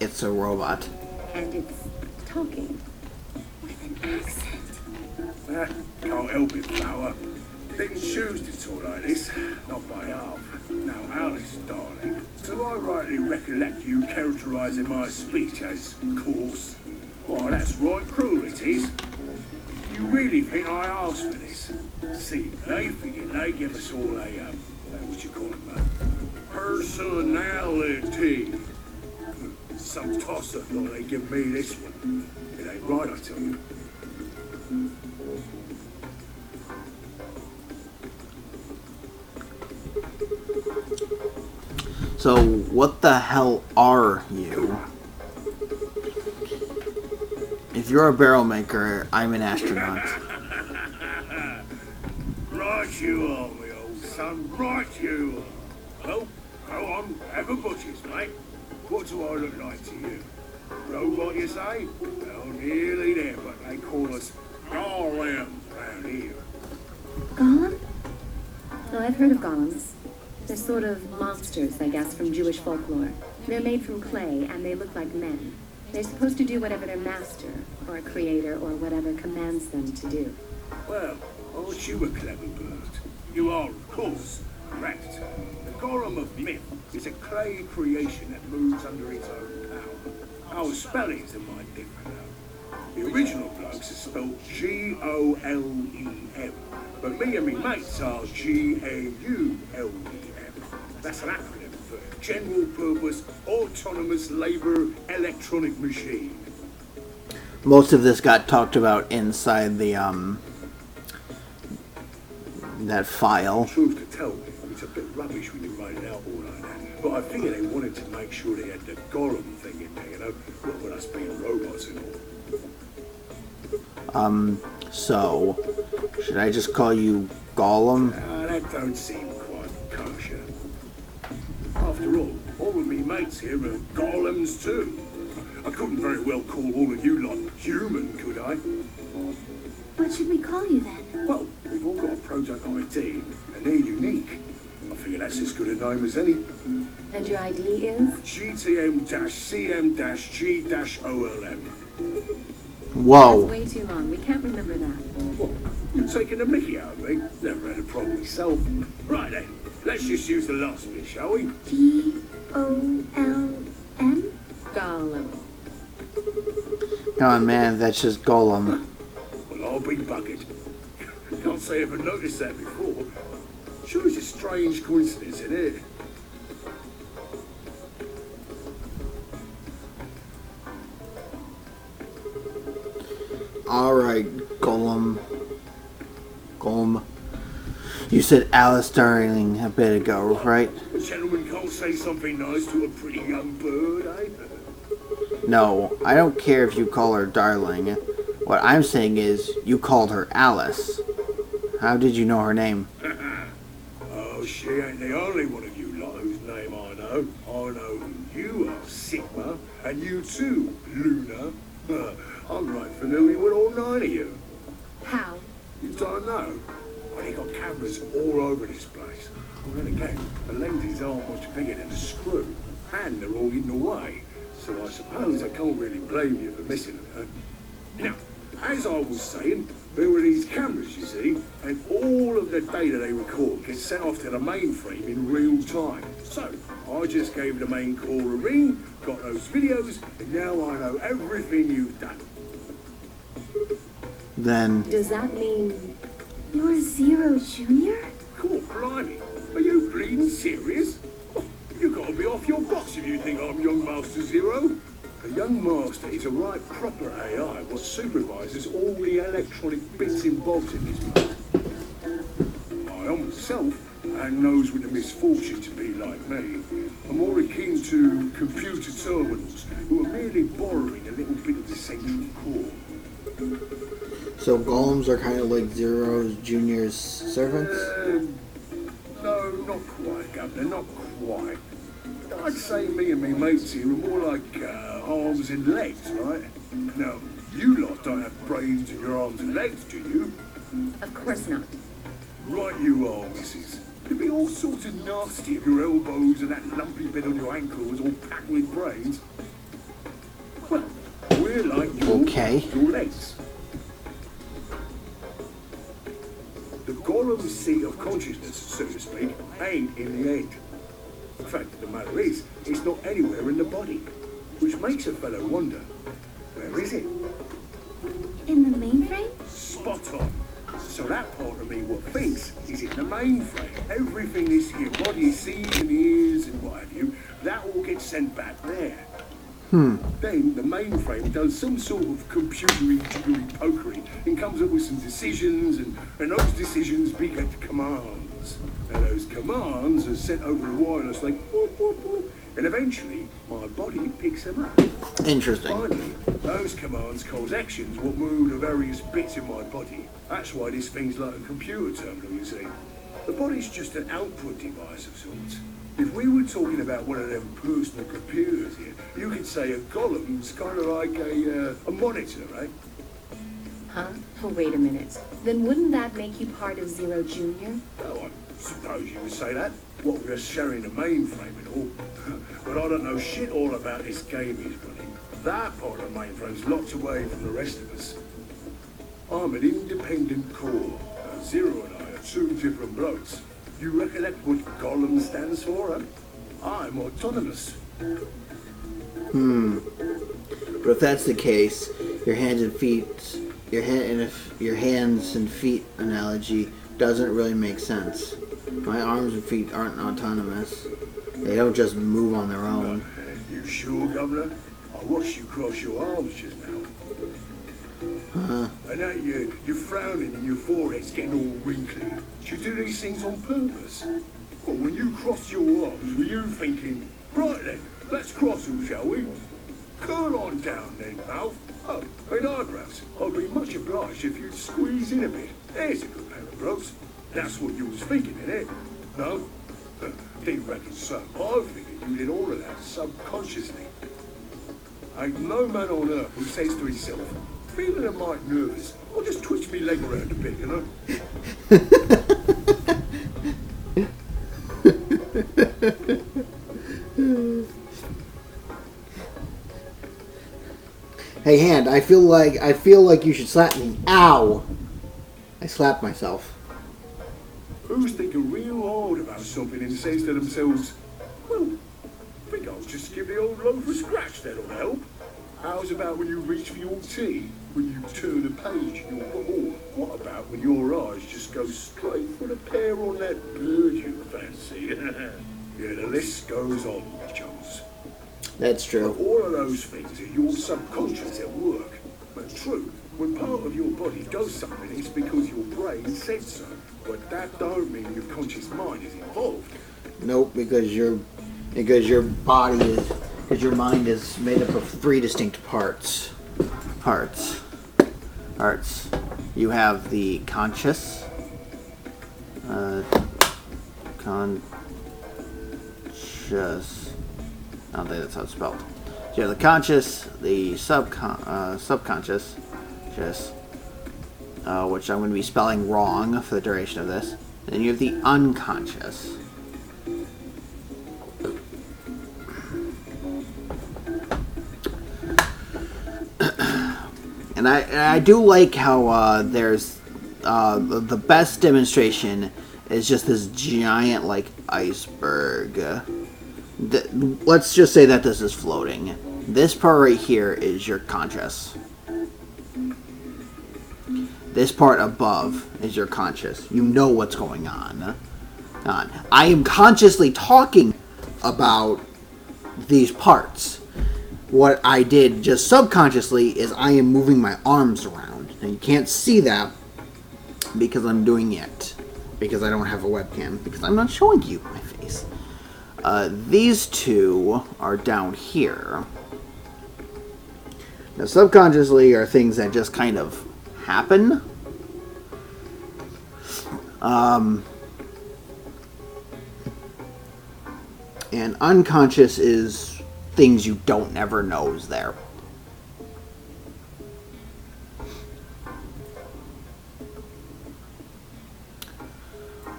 It's a robot. And it's talking. With an accent. Can't help it, Flower. Didn't choose to talk like this, not by half. Now, Alice, darling, do I rightly recollect you characterising my speech as coarse? Why, that's right, cruel it is. You really think I asked for this? See, they figure they give us all a, what you call it, personality. Some tosser thought they'd give me this one. It ain't right, I tell you. So, what the hell are you? If you're a barrel maker, I'm an astronaut. Right you are, me old son, right you are. Well, go on, have a butcher's, mate. What do I look like to you? Robot, you say? Well, nearly there, but they call us golems round here. Golem? Oh, I've heard of golems. They're sort of monsters, I guess, from Jewish folklore. They're made from clay, and they look like men. They're supposed to do whatever their master, or a creator, or whatever commands them to do. Well, aren't you a clever bird? You are, of course, correct. The golem of myth is a clay creation that moves under its own power. Our spellings are might different though. The original blokes are spelled Golem, but me and me mates are GAULEM. That's an acronym for General Purpose Autonomous Labour Electronic Machine. Most of this got talked about inside the that file. Truth to tell, it's a bit rubbish when you write it out all like that. But I figure they wanted to make sure they had the golem thing in there, you know, what with us being robots and all. So, should I just call you Gollum? That don't seem quite kosher. After all of me mates here are golems too. I couldn't very well call all of you lot human, could I? What should we call you then? Well, we've all got a project ID, and they're unique. I figure that's as good a name as any. And your ID is? GTM-CM-G-OLM. Whoa. That's way too long. We can't remember that. What? You're taking the mickey out of me? Never had a problem myself. Right then, let's just use the last bit, shall we? GOLM? Golem. Come on, man, that's just Gollum. Well, I'll be bugged. Can't say I ever noticed that before. Sure, it's a strange coincidence, isn't it? Alright, Gollum. You said Alice Darling a bit ago, right? A gentleman can't say something nice to a pretty young bird, eh? No, I don't care if you call her Darling. What I'm saying is, you called her Alice. How did you know her name? Oh, she ain't the only one of you lot whose name I know. I know who you are, Sigma, and you too, Luna. I'm right familiar with all 9 of you. How? You don't know? Well, they got cameras all over this place. Well, then again, the lenses aren't much bigger than a screw, and they're all hidden away. So I suppose I can't really blame you for missing them. Now, as I was saying, there were these cameras, you see, and all of the data they record gets sent off to the mainframe in real time. So, I I just gave the main core a ring, got those videos, and now I know everything you've done. Then Does that mean You're Zero Junior? Cool, blimey. Are you bleeding serious? Oh, you gotta be off your box if you think I'm young Master Zero. A young master is a right proper AI what supervises all the electronic bits and bobs in this place. I am myself, and those with the misfortune to be like me, are more akin to computer terminals who are merely borrowing a little bit of the central core. so golems are kind of like Zero Junior's servants. No, not quite, Governor, not quite. I'd say me and me mates here are more like arms and legs, right? Now, you lot don't have brains in your arms and legs, do you? of course not? Right you are, missus. It'd be all sorts of nasty if your elbows and that lumpy bit on your ankle was all packed with brains. Well, we're like your legs. The golem's seat of consciousness, so to speak, ain't in the head. The fact of the matter is, it's not anywhere in the body, which makes a fellow wonder, where is it? In the mainframe? Spot on. So that part of me what thinks is in the mainframe. Everything this here body sees and hears and what have you, that all gets sent back there. Then the mainframe does some sort of computery jiggery pokery and comes up with some decisions, and those decisions become commands. And those commands are sent over the wireless like whoop, whoop, whoop, and eventually my body picks them up. Interesting. Finally, those commands cause actions what move the various bits in my body. That's why this thing's like a computer terminal, you see. The body's just an output device of sorts. If we were talking about one of them personal computers here, you could say a golem's kind of like a monitor, right? Huh? Oh, wait a minute. Then wouldn't that make you part of Zero Junior? Oh, I suppose you would say that. What, we're sharing a mainframe and all. But I don't know shit all about this game he's running. That part of the mainframe's locked away from the rest of us. I'm an independent core. Zero and I are two different blokes. You recollect what Golem stands for, huh? I'm autonomous. But if that's the case, your hands and feet analogy doesn't really make sense. My arms and feet aren't autonomous. They don't just move on their own. You sure, Governor? I watched you cross your arms just now. And now you're frowning and your forehead's getting all wrinkly. Do you do these things on purpose? Well, when you crossed your arms, were you thinking, right then, let's cross them, shall we? Curl on down then, pal. Oh, and eyebrows. I'd be much obliged if you'd squeeze in a bit. There's a good pair of brows. That's what you was thinking, innit? No? Didn't reckon so. I figured you did all of that subconsciously. Ain't no man on earth who says to himself, feeling a mite nervous, I'll just twitch me leg around a bit, you know? Hey, hand, I feel like you should slap me. Ow! I slapped myself. Who's thinking real hard about something and says to themselves, well, I think I'll just give the old loaf a scratch, that'll help. How's about when you reach for your tea, when you turn a page in your book? Or what about when your eyes just go straight for the pear on that bird you fancy? Yeah, the list goes on, Jones. That's true. But all of those things are your subconscious at work. But true, when part of your body does something, it's because your brain said so. But that don't mean your conscious mind is involved. Nope, because your mind is made up of three distinct parts. You have the conscious, I don't think that's how it's spelled. So you have the conscious, the subconscious, which I'm going to be spelling wrong for the duration of this. And then you have the unconscious. And I do like how there's the best demonstration is just this giant like iceberg. let's just say that this is floating. This part right here is your conscious. This part above is your conscious. You know what's going on. I am consciously talking about these parts. What I did just subconsciously is I am moving my arms around. Now you can't see that because I'm doing it. Because I don't have a webcam. Because I'm not showing you my face. These two are down here. Now subconsciously are things that just kind of happen. And unconscious is things you don't ever know is there.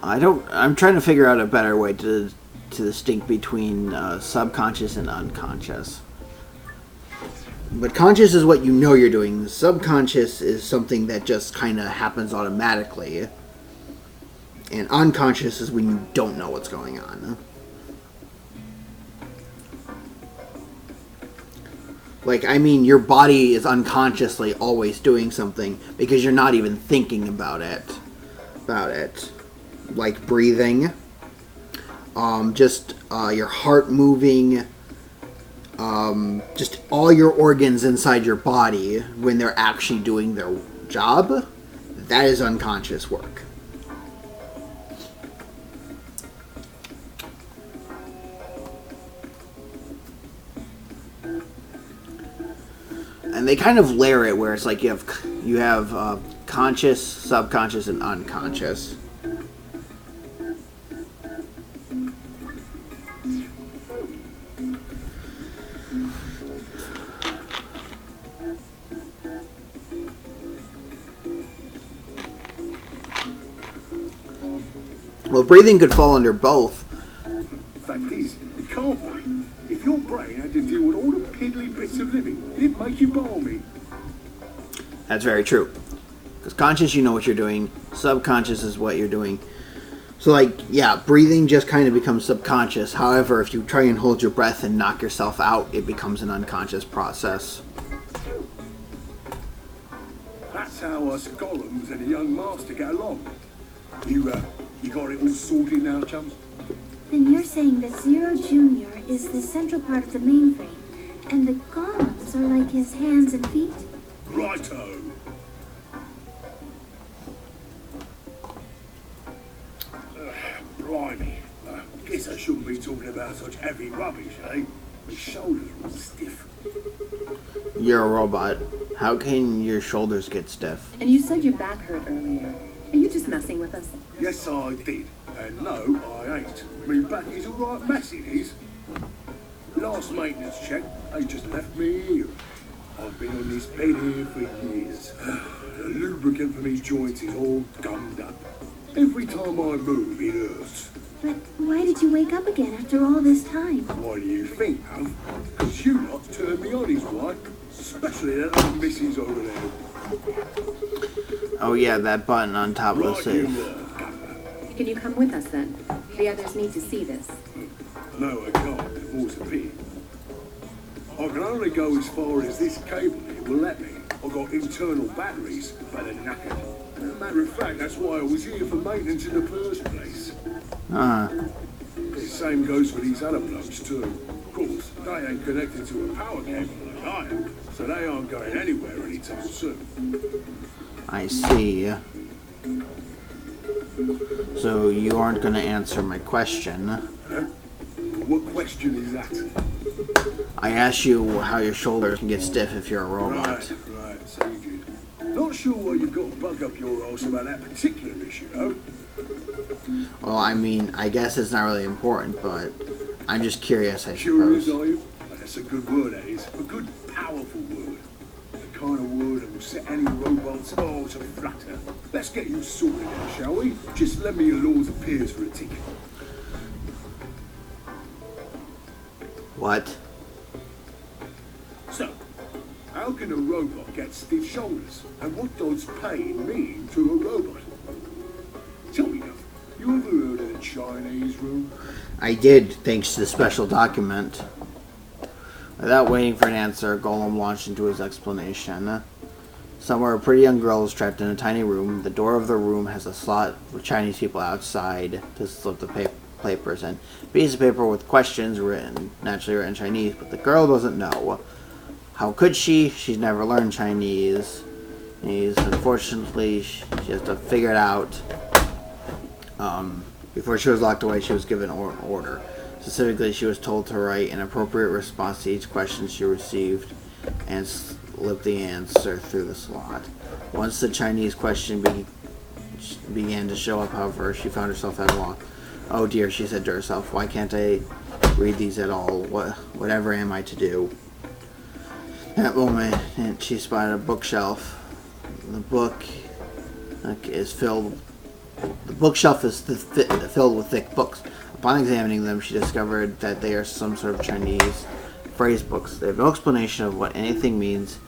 I'm trying to figure out a better way to distinct between subconscious and unconscious. But conscious is what you know you're doing. Subconscious is something that just kind of happens automatically. And unconscious is when you don't know what's going on. Like, I mean, your body is unconsciously always doing something because you're not even thinking about it. Like breathing. Just your heart moving. Just all your organs inside your body when they're actually doing their job. That is unconscious work. And they kind of layer it where it's like you have conscious, subconscious, and unconscious. Well, breathing could fall under both. Fact is, it can't be. If your brain had to deal with all the piddly bits of living, it'd make you balmy. That's very true. Because conscious, you know what you're doing. Subconscious is what you're doing. So, like, yeah, breathing just kind of becomes subconscious. However, if you try and hold your breath and knock yourself out, it becomes an unconscious process. That's how us golems and the young master get along. You got it all sorted now, chums? Then you're saying that Zero Jr. is the central part of the mainframe, and the golems are like his hands and feet? Righto. Blimey. Guess I shouldn't be talking about such heavy rubbish, eh? My shoulders are all stiff. You're a robot. How can your shoulders get stiff? And you said your back hurt earlier. Are you just messing with us? Yes, I did. And no, I ain't. My back is all right messy, it is. Last maintenance check, they just left me here. I've been on this bed here for years. The lubricant for me joints is all gummed up. Every time I move, it hurts. But why did you wake up again after all this time? What do you think, Huff? Because you lot turned me on, is why. Especially that little missus over there. Oh yeah, that button on top of the Right you safe. are. Can you come with us then? The others need to see this. No, I can't. The more's a pity. I can only go as far as this cable here will let me. I've got internal batteries, but they're knackered. As a matter of fact, that's why I was here for maintenance in the first place. The same goes for these other blokes too. Of course, they ain't connected to a power cable like I am, so they aren't going anywhere anytime soon. I see. So you aren't going to answer my question. Huh? What question is that? I asked you how your shoulders can get stiff if you're a robot. Right, so you did. Not sure why you've got a bug up your arse about that particular issue, though. Well, I mean, I guess it's not really important, but I'm just curious, I Curious, suppose. are you? That's a good word, that is. A good, powerful word. The kind of word that will set any robot's all to flutter. Let's get you sorted out, shall we? Just lend me your Lord's of Peers for a ticket. What? So, how can a robot get stiff shoulders? And what does pain mean to a robot? Tell me, Duff, you ever heard of the Chinese room? I did, thanks to the special document. Without waiting for an answer, Golem launched into his explanation. Somewhere, a pretty young girl is trapped in a tiny room. The door of the room has a slot with Chinese people outside to slip the papers in. A piece of paper with questions naturally written in Chinese, but the girl doesn't know. How could she? She's never learned Chinese. Unfortunately, she has to figure it out. Before she was locked away, she was given an order. Specifically, she was told to write an appropriate response to each question she received and slip the answer through the slot. Once the Chinese question began to show up, however, she found herself at a loss. Oh dear, she said to herself, why can't I read these at all? Whatever am I to do? At that moment, she spotted a bookshelf. The bookshelf is filled with thick books. Upon examining them, she discovered that they are some sort of Chinese phrase books. They have no explanation of what anything means,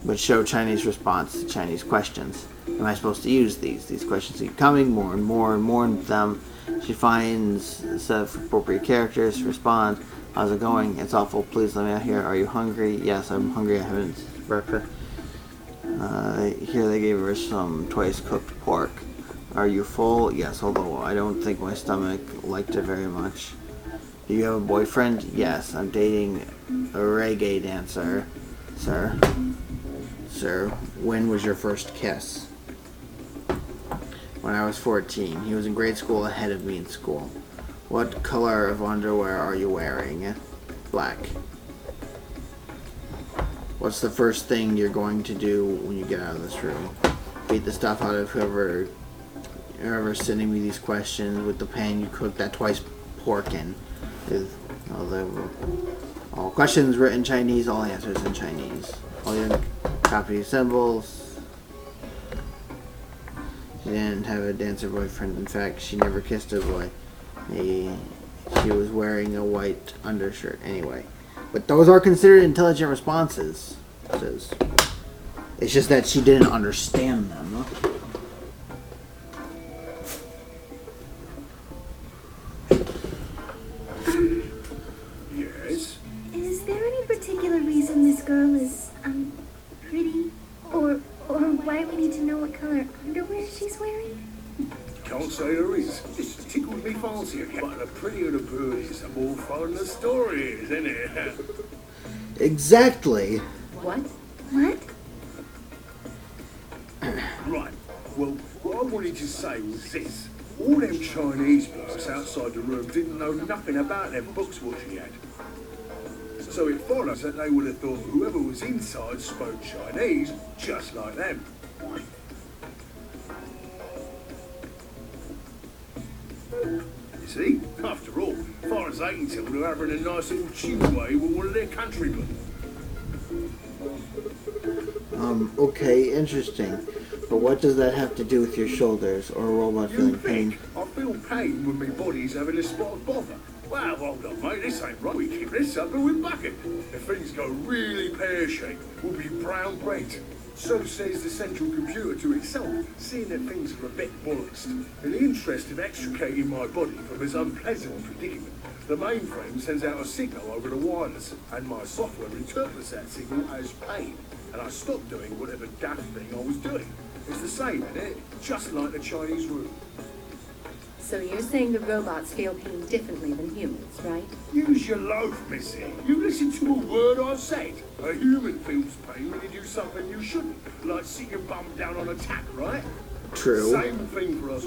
but show Chinese response to Chinese questions. Am I supposed to use these? These questions keep coming, more and more of them. She finds a set of appropriate characters to respond. How's it going? It's awful. Please let me out here. Are you hungry? Yes, I'm hungry. I haven't breakfast. Here they gave her some twice cooked pork. Are you full? Yes, although I don't think my stomach liked it very much. Do you have a boyfriend? Yes, I'm dating a reggae dancer. Sir, when was your first kiss? When I was 14. He was in grade school ahead of me in school. What color of underwear are you wearing? Black. What's the first thing you're going to do when you get out of this room? Beat the stuff out of whoever's sending me these questions with the pan you cooked that twice pork in. All questions written in Chinese, all answers in Chinese. All your copy symbols. She didn't have a dancer boyfriend. In fact, she never kissed a boy. She was wearing a white undershirt anyway. But those are considered intelligent responses. It's just that she didn't understand them. Yes? Is there any particular reason this girl is, pretty? Or why we need to know what color underwear she's wearing? Can't say there is. Just tickled me fancy again. But the prettier the bird is, the more fun the story is, isn't it? Exactly. What? What? Right. Well, what I wanted to say was this. All them Chinese books outside the room didn't know nothing about them books what she had. So it follows that they would have thought whoever was inside spoke Chinese just like them. You see? After all, as far as they can tell, they're having a nice little chill away with one of their countrymen. Okay, interesting. But what does that have to do with your shoulders or a robot You feeling pain? think I feel pain when my body's having a spot of bother? Well, hold on, mate, this ain't right. We keep this up and we're bucket. If things go really pear-shaped, we'll be brown bread. So says the central computer to itself, seeing that things are a bit bollocks. In the interest of extricating my body from this unpleasant predicament, the mainframe sends out a signal over the wireless, and my software interprets that signal as pain, and I stop doing whatever daft thing I was doing. It's the same, isn't it? Just like the Chinese room. So you're saying the robots feel pain differently than humans, right? Use your loaf, missy. You listen to a word I said. A human feels pain when you do something you shouldn't, like sit your bum down on a tack, right? True. Same thing for us.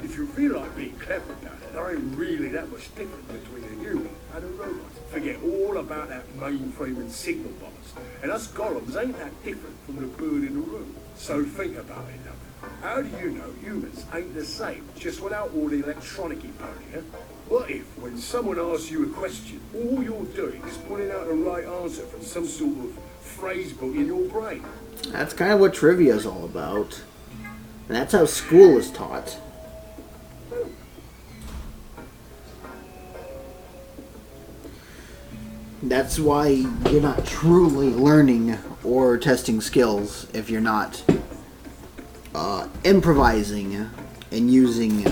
If you feel like being clever about it, there ain't really that much difference between a human and a robot. Forget all about that mainframe and signal box. And us golems ain't that different from the bird in the room. So think about it now. How do you know humans ain't the same, just without all the electronic-y pony, huh? What if, when someone asks you a question, all you're doing is pulling out the right answer from some sort of phrase book in your brain? That's kind of what trivia is all about. And that's how school is taught. That's why you're not truly learning or testing skills if you're not improvising and using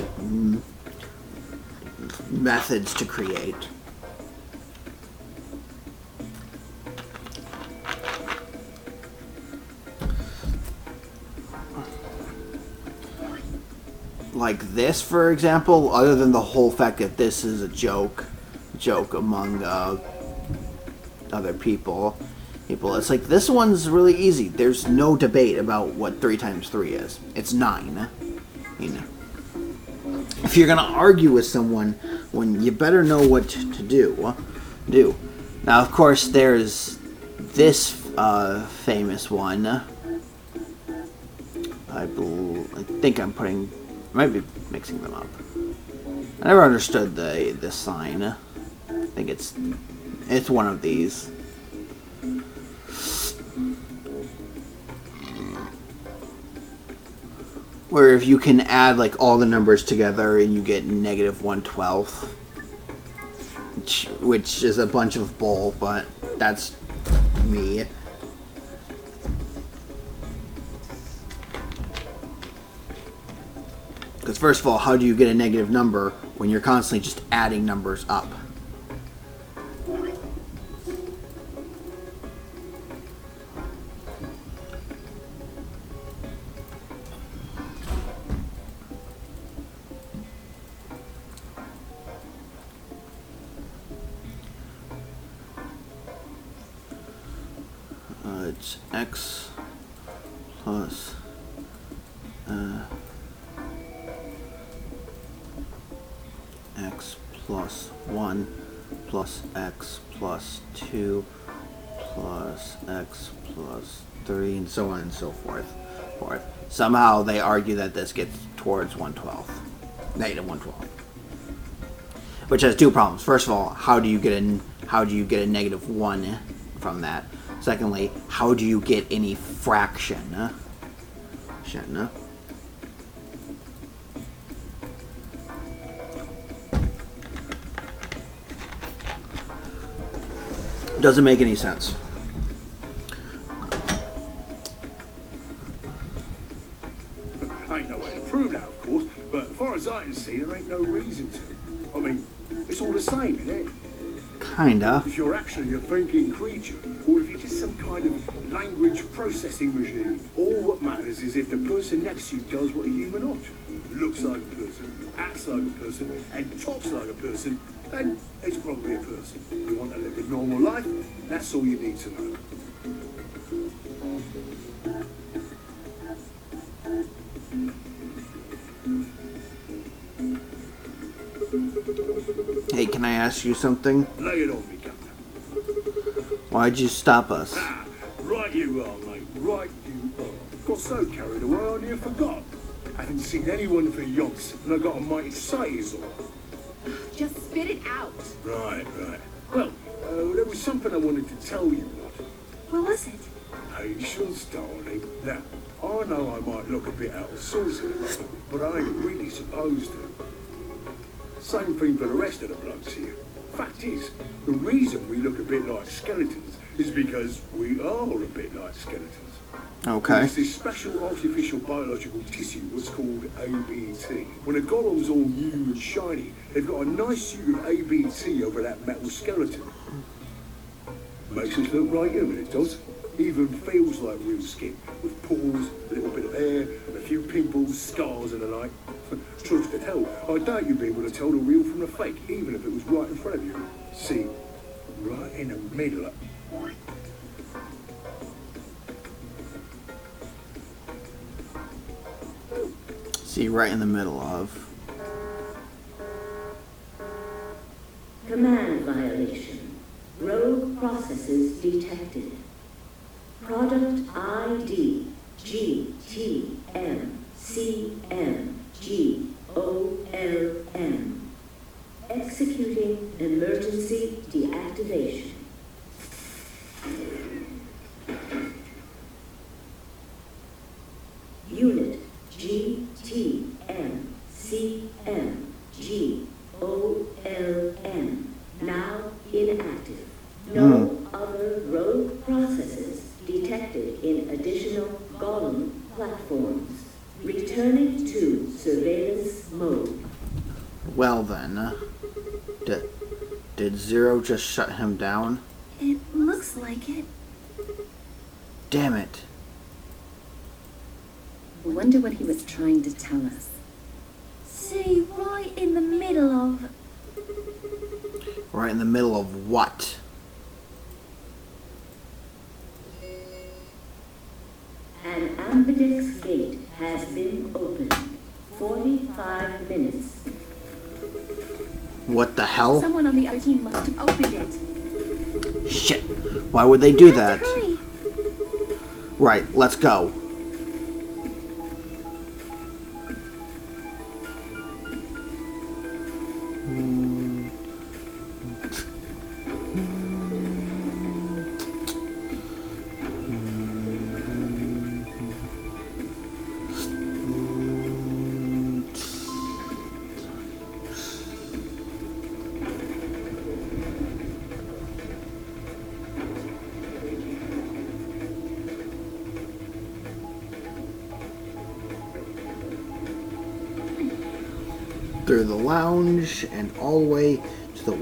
methods to create. Like this, for example, other than the whole fact that this is a joke among other people, it's like this one's really easy. There's no debate about what 3 times 3 is. It's 9. You know, if you're gonna argue with someone, you better know what to do. Now, of course, there's this famous one. I think I might be mixing them up. I never understood this sign. I think it's one of these. Where if you can add like all the numbers together and you get -1/12, which is a bunch of bull, but that's me. Because first of all, how do you get a negative number when you're constantly just adding numbers up? It's x plus x plus 1 plus x plus 2 plus x plus 3, and so on and so forth. Somehow they argue that this gets towards -1/12, which has 2 problems. First of all, how do you get a -1 from that? Secondly, how do you get any fraction? Doesn't make any sense. I ain't no way to prove that, of course, but as far as I can see, there ain't no reason to. I mean, it's all the same, isn't it? Kinda. If you're actually a thinking creature, or if you're just some kind of language processing machine, all what matters is if the person next to you does what a human ought. Looks like a person, acts like a person, and talks like a person, then it's probably a person. You want to live a normal life? That's all you need to know. Hey, can I ask you something? Lay it on me, Captain. Why'd you stop us? Right you are, mate. Right you are. Got so carried away I near forgot. Haven't seen anyone for yonks, and I got a mighty sight is all. Just spit it out. Right. Well, there was something I wanted to tell you, lot. What was it? Patience, darling. Now, I know I might look a bit out of sorts at the moment, but I ain't really supposed to. Same thing for the rest of the blokes here. Fact is, the reason we look a bit like skeletons is because we are a bit like skeletons. Okay. It's this special artificial biological tissue what's called ABT. When a golem's all new and shiny, they've got a nice suit of ABT over that metal skeleton. Makes us look right human, it does. Even feels like real skin, with pores, a little bit of hair, and a few pimples, scars and the like. Truth to tell, I doubt you'd be able to tell the real from the fake, even if it was right in front of you. See, right in the middle. See, right in the middle of. Command violation. Rogue processes detected. Product ID GTMCMGOLM. Executing emergency deactivation. Unit GTMCMGOLM. Now inactive. No other rogue processes detected in additional golem platforms. Returning to surveillance mode. Well then, did Zero just shut him down? It looks like it. Damn it. I wonder what he was trying to tell us. See, right in the middle of... Right in the middle of what? An ambidextrous gate has been opened. 45 minutes. What the hell? Someone on the other team must have opened it. Shit. Why would they do that? Hurry. Right, let's go. Through the lounge and all the way to the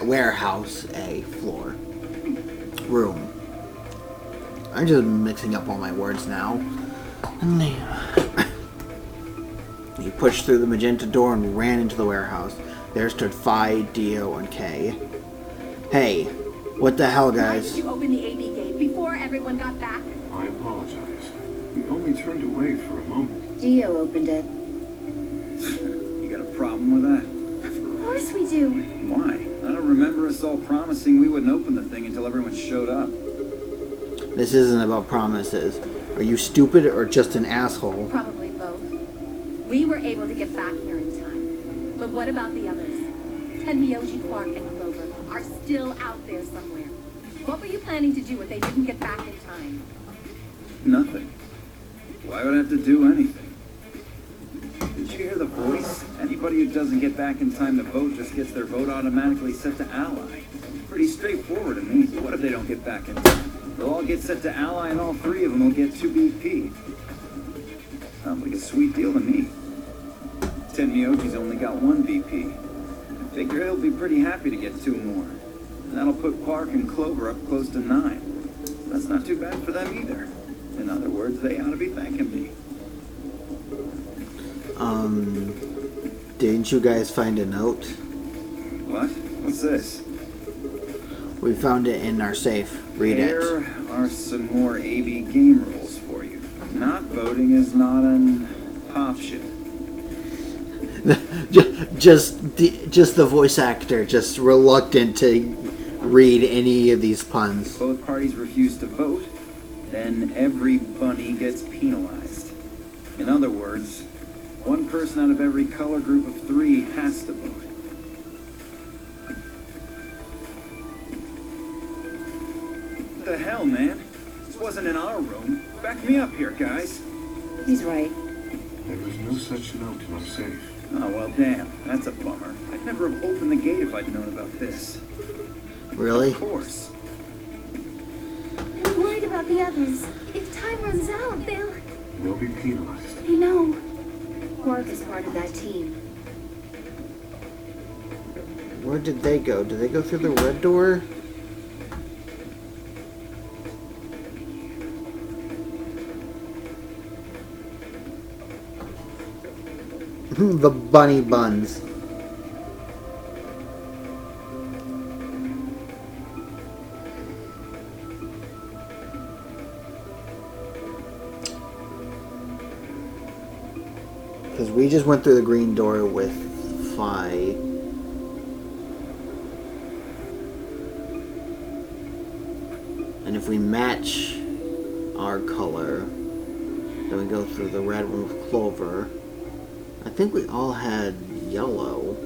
warehouse A floor room. I'm just mixing up all my words now. He pushed through the magenta door and ran into the warehouse. There stood Phi, Dio, and K. Hey, what the hell, Why guys? did you open the AB gate before everyone got back? I apologize. We only turned away for a moment. Dio opened it. You got a problem with that? Of course we do. Why? I don't remember us all promising we wouldn't open the thing until everyone showed up. This isn't about promises. Are you stupid or just an asshole? Probably both. We were able to get back here in time. But what about the others? Tenmyoji, Quark, and Clover are still out there somewhere. What were you planning to do if they didn't get back in time? Nothing. Why would I have to do anything? Did you hear the voice? Anybody who doesn't get back in time to vote just gets their vote automatically set to Ally. Pretty straightforward to me. What if they don't get back in time? They'll all get set to Ally and all three of them will get 2 BP. Sounds like a sweet deal to me. Tenmyoji's only got 1 BP. I figure he'll be pretty happy to get 2 more. And that'll put Quark and Clover up close to 9. That's not too bad for them either. In other words, they ought to be thanking me. Didn't you guys find a note? What? What's this? We found it in our safe. Read Here it. are some more AB game rules for you. Not voting is not an option. just the voice actor, just reluctant to read any of these puns. Both parties refuse to vote, then every bunny gets penalized. In other words, 1 person out of every color group of 3 has to vote. What the hell, man? This wasn't in our room. Back me up here, guys. He's right. There was no such note in our safe. Oh, well, damn. That's a bummer. I'd never have opened the gate if I'd known about this. Really? Of course. I'm worried about the others. If time runs out, They'll be penalized. I know. Quark is part of that team. Where did they go? Did they go through the red door? The bunny buns. Because we just went through the green door with Phi. And if we match our color, then we go through the red one with Clover. I think we all had yellow.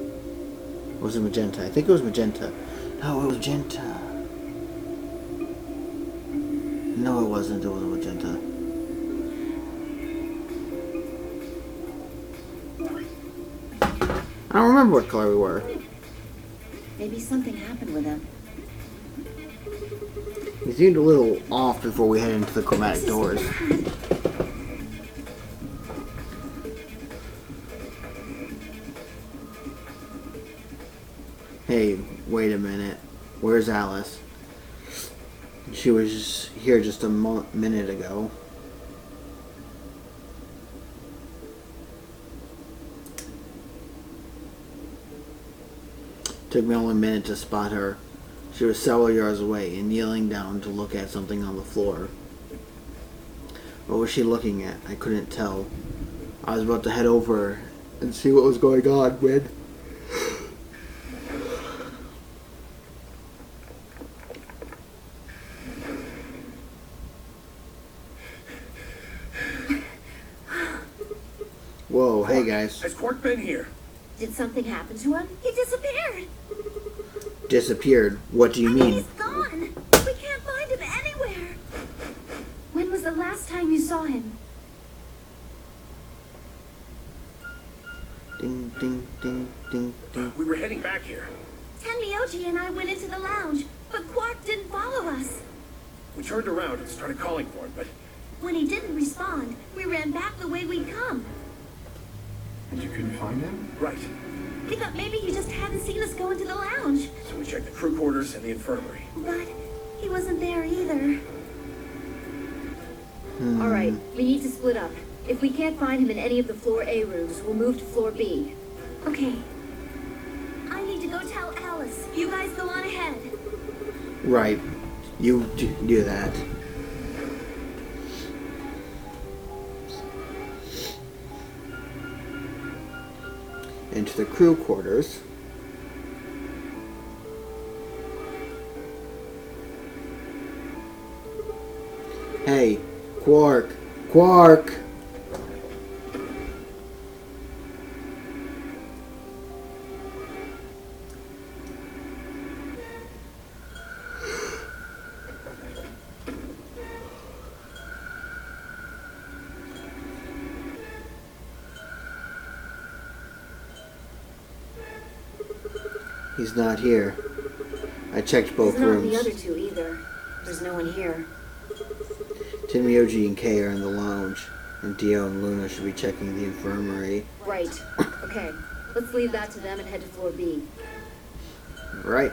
Or was it magenta? I think it was magenta. No, it was magenta. No, it wasn't. It wasn't magenta. I don't remember what color we were. Maybe something happened with him. He seemed a little off before we head into the chromatic This is doors. bad. Hey, wait a minute. Where's Alice? She was here just a minute ago. Took me only a minute to spot her. She was several yards away and kneeling down to look at something on the floor. What was she looking at? I couldn't tell. I was about to head over and see what was going on when... Whoa, hey guys. Has Quark been here? Did something happen to him? He disappeared. Disappeared? What do you He's mean? gone. We can't find him anywhere. When was the last time you saw him? Ding, ding, ding, ding, ding. We were heading back here. Tenmyoji and I went into the lounge, but Quark didn't follow us. We turned around and started calling for him, but When he didn't respond, we ran back the way we'd come. And you couldn't find him? right. We thought maybe he just hadn't seen us go into the lounge. So we checked the crew quarters and the infirmary. But he wasn't there either. All right, we need to split up. If we can't find him in any of the floor A rooms, we'll move to floor B. Okay. I need to go tell Alice. You guys go on ahead. Right. You do that. Into the crew quarters. Hey, Quark! Quark! He's not here. I checked both He's not in rooms. the other two either. There's no one here. Tenmyoji and Kay are in the lounge, and Dio and Luna should be checking the infirmary. Right. Okay, let's leave that to them and head to floor B. Right.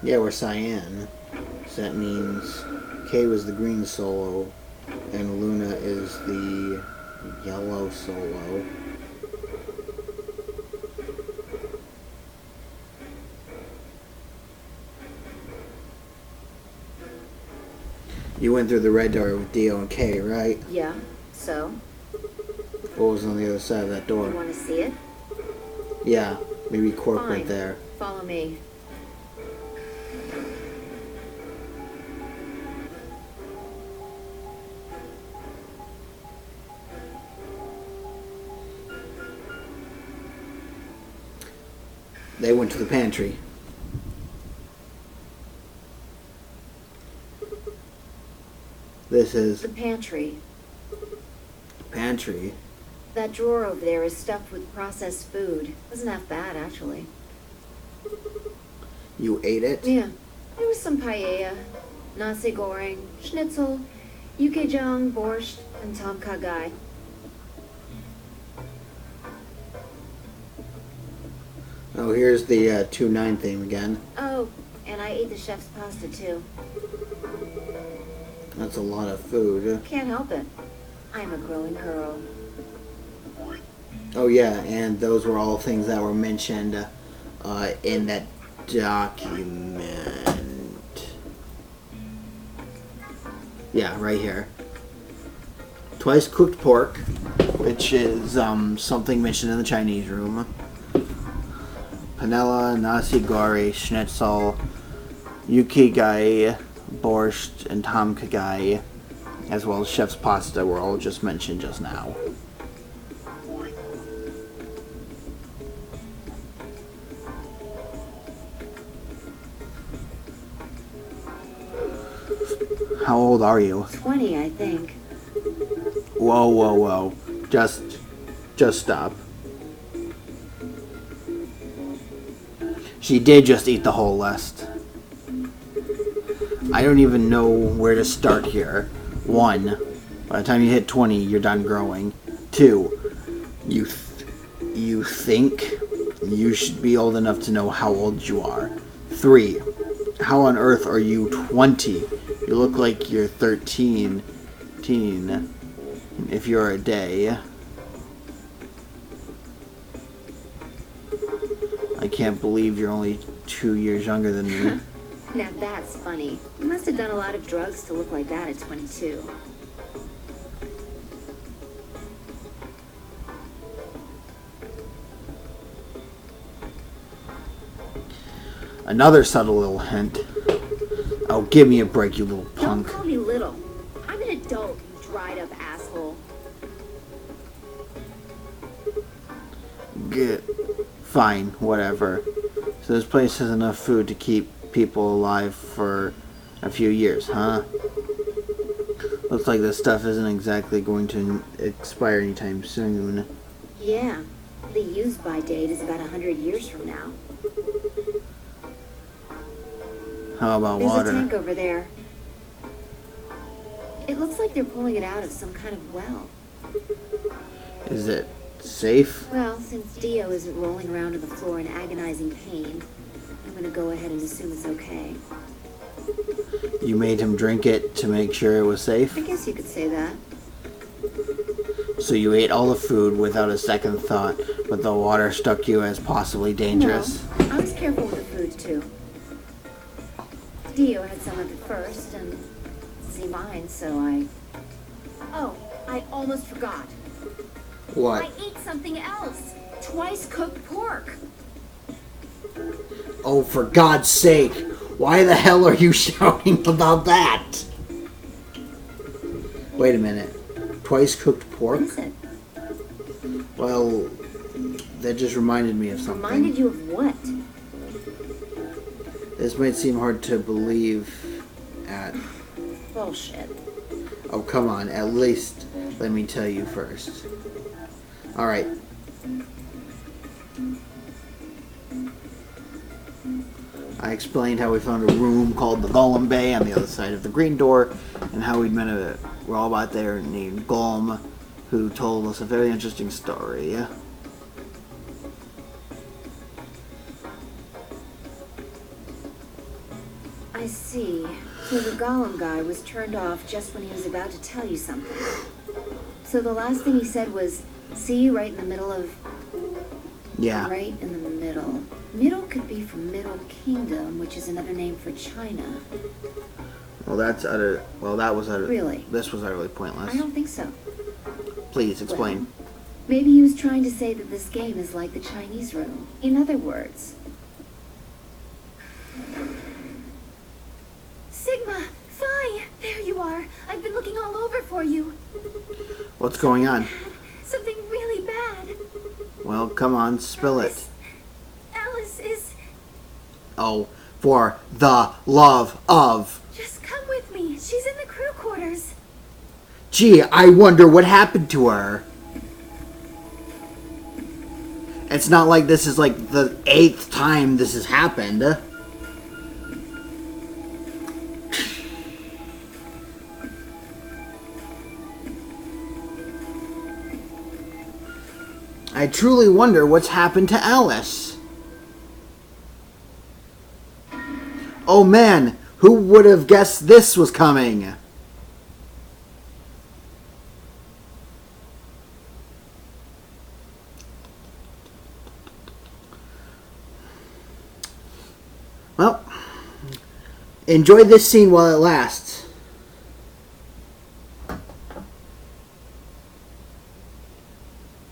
Yeah, we're cyan. So that means Kay was the green solo, and Luna is the yellow solo. You went through the red door with Dio and Kay, right? Yeah, so? What was on the other side of that You door? want to see it? Yeah, maybe Quark Fine. went there. Follow me. They went to the pantry. This is The pantry. pantry. That drawer over there is stuffed with processed food. Wasn't half bad, actually. You ate it? Yeah. There was some paella, nasi goreng, schnitzel, yukejang, borscht, and tom kha gai. Oh, here's the 2-9 thing again. Oh, and I ate the chef's pasta too. That's a lot of food. Can't help it. I'm a growing girl. Oh yeah, and those were all things that were mentioned in that document. Yeah, right here. Twice cooked pork, which is something mentioned in the Chinese room. Panella, nasi goreng, schnitzel, yukigai, borscht, and tom kha gai, as well as chef's pasta were all just mentioned just now. How old are you? 20, I think. Whoa, whoa, whoa. Just stop. She did just eat the whole list. I don't even know where to start here. 1, by the time you hit 20, you're done growing. 2, you think you should be old enough to know how old you are. 3, how on earth are you 20? You look like you're 13 if you're a day. I can't believe you're only 2 years younger than me. Now that's funny. You must have done a lot of drugs to look like that at 22. Another subtle little hint. Oh, give me a break, you little Don't punk. call me little. I'm an adult, you dried up asshole. Good. Fine, whatever. So this place has enough food to keep people alive for a few years, huh? Looks like this stuff isn't exactly going to expire anytime soon. Yeah, the use-by date is about 100 years from now. How about There's water? a tank over there. It looks like they're pulling it out of some kind of well. Is it safe? Well, since Dio isn't rolling around on the floor in agonizing pain, I'm gonna go ahead and assume it's okay. You made him drink it to make sure it was safe? I guess you could say that. So you ate all the food without a second thought, but the water struck you as possibly dangerous? No, I was careful with the food, too. Dio had some of it first, and see mine, so I... Oh, I almost forgot. What? I ate something else. Twice cooked pork. Oh, for God's sake! Why the hell are you shouting about that? Wait a minute. Twice cooked pork? What is it? Well, that just reminded me of something. Reminded you of what? This might seem hard to believe at... Bullshit. Oh, come on. At least let me tell you first. Alright. I explained how we found a room called the Golem Bay on the other side of the green door, and how we'd met a robot there named Golem, who told us a very interesting story. I see. So the Golem guy was turned off just when he was about to tell you something. So the last thing he said was, see you right in the middle of... Yeah. Right in the middle. Middle could be from Middle Kingdom, which is another name for China. Well, that's utter... Well, that was utter... Really? This was utterly pointless. I don't think so. Please, explain. Well, maybe he was trying to say that this game is like the Chinese room. In other words... Sigma, Phi, there you are. I've been looking all over for you. What's going on? Something really bad. Well, come on, spill it. Alice is... Oh, for the love of... Just come with me. She's in the crew quarters. Gee, I wonder what happened to her. It's not like this is like the 8th time this has happened. I truly wonder what's happened to Alice. Oh man, who would have guessed this was coming? Well, enjoy this scene while it lasts.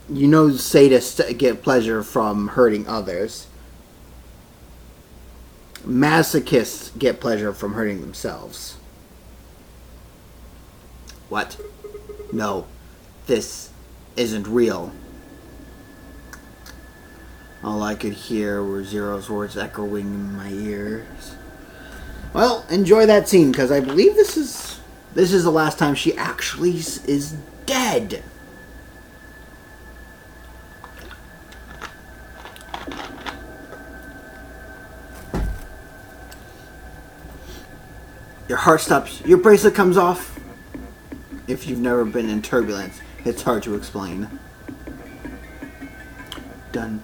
You know sadists get pleasure from hurting others. Masochists get pleasure from hurting themselves. What? No, this isn't real. All I could hear were Zero's words echoing in my ears. Well, enjoy that scene, because I believe this is This is the last time she actually is dead. Your heart stops. Your bracelet comes off. If you've never been in turbulence, it's hard to explain. Done.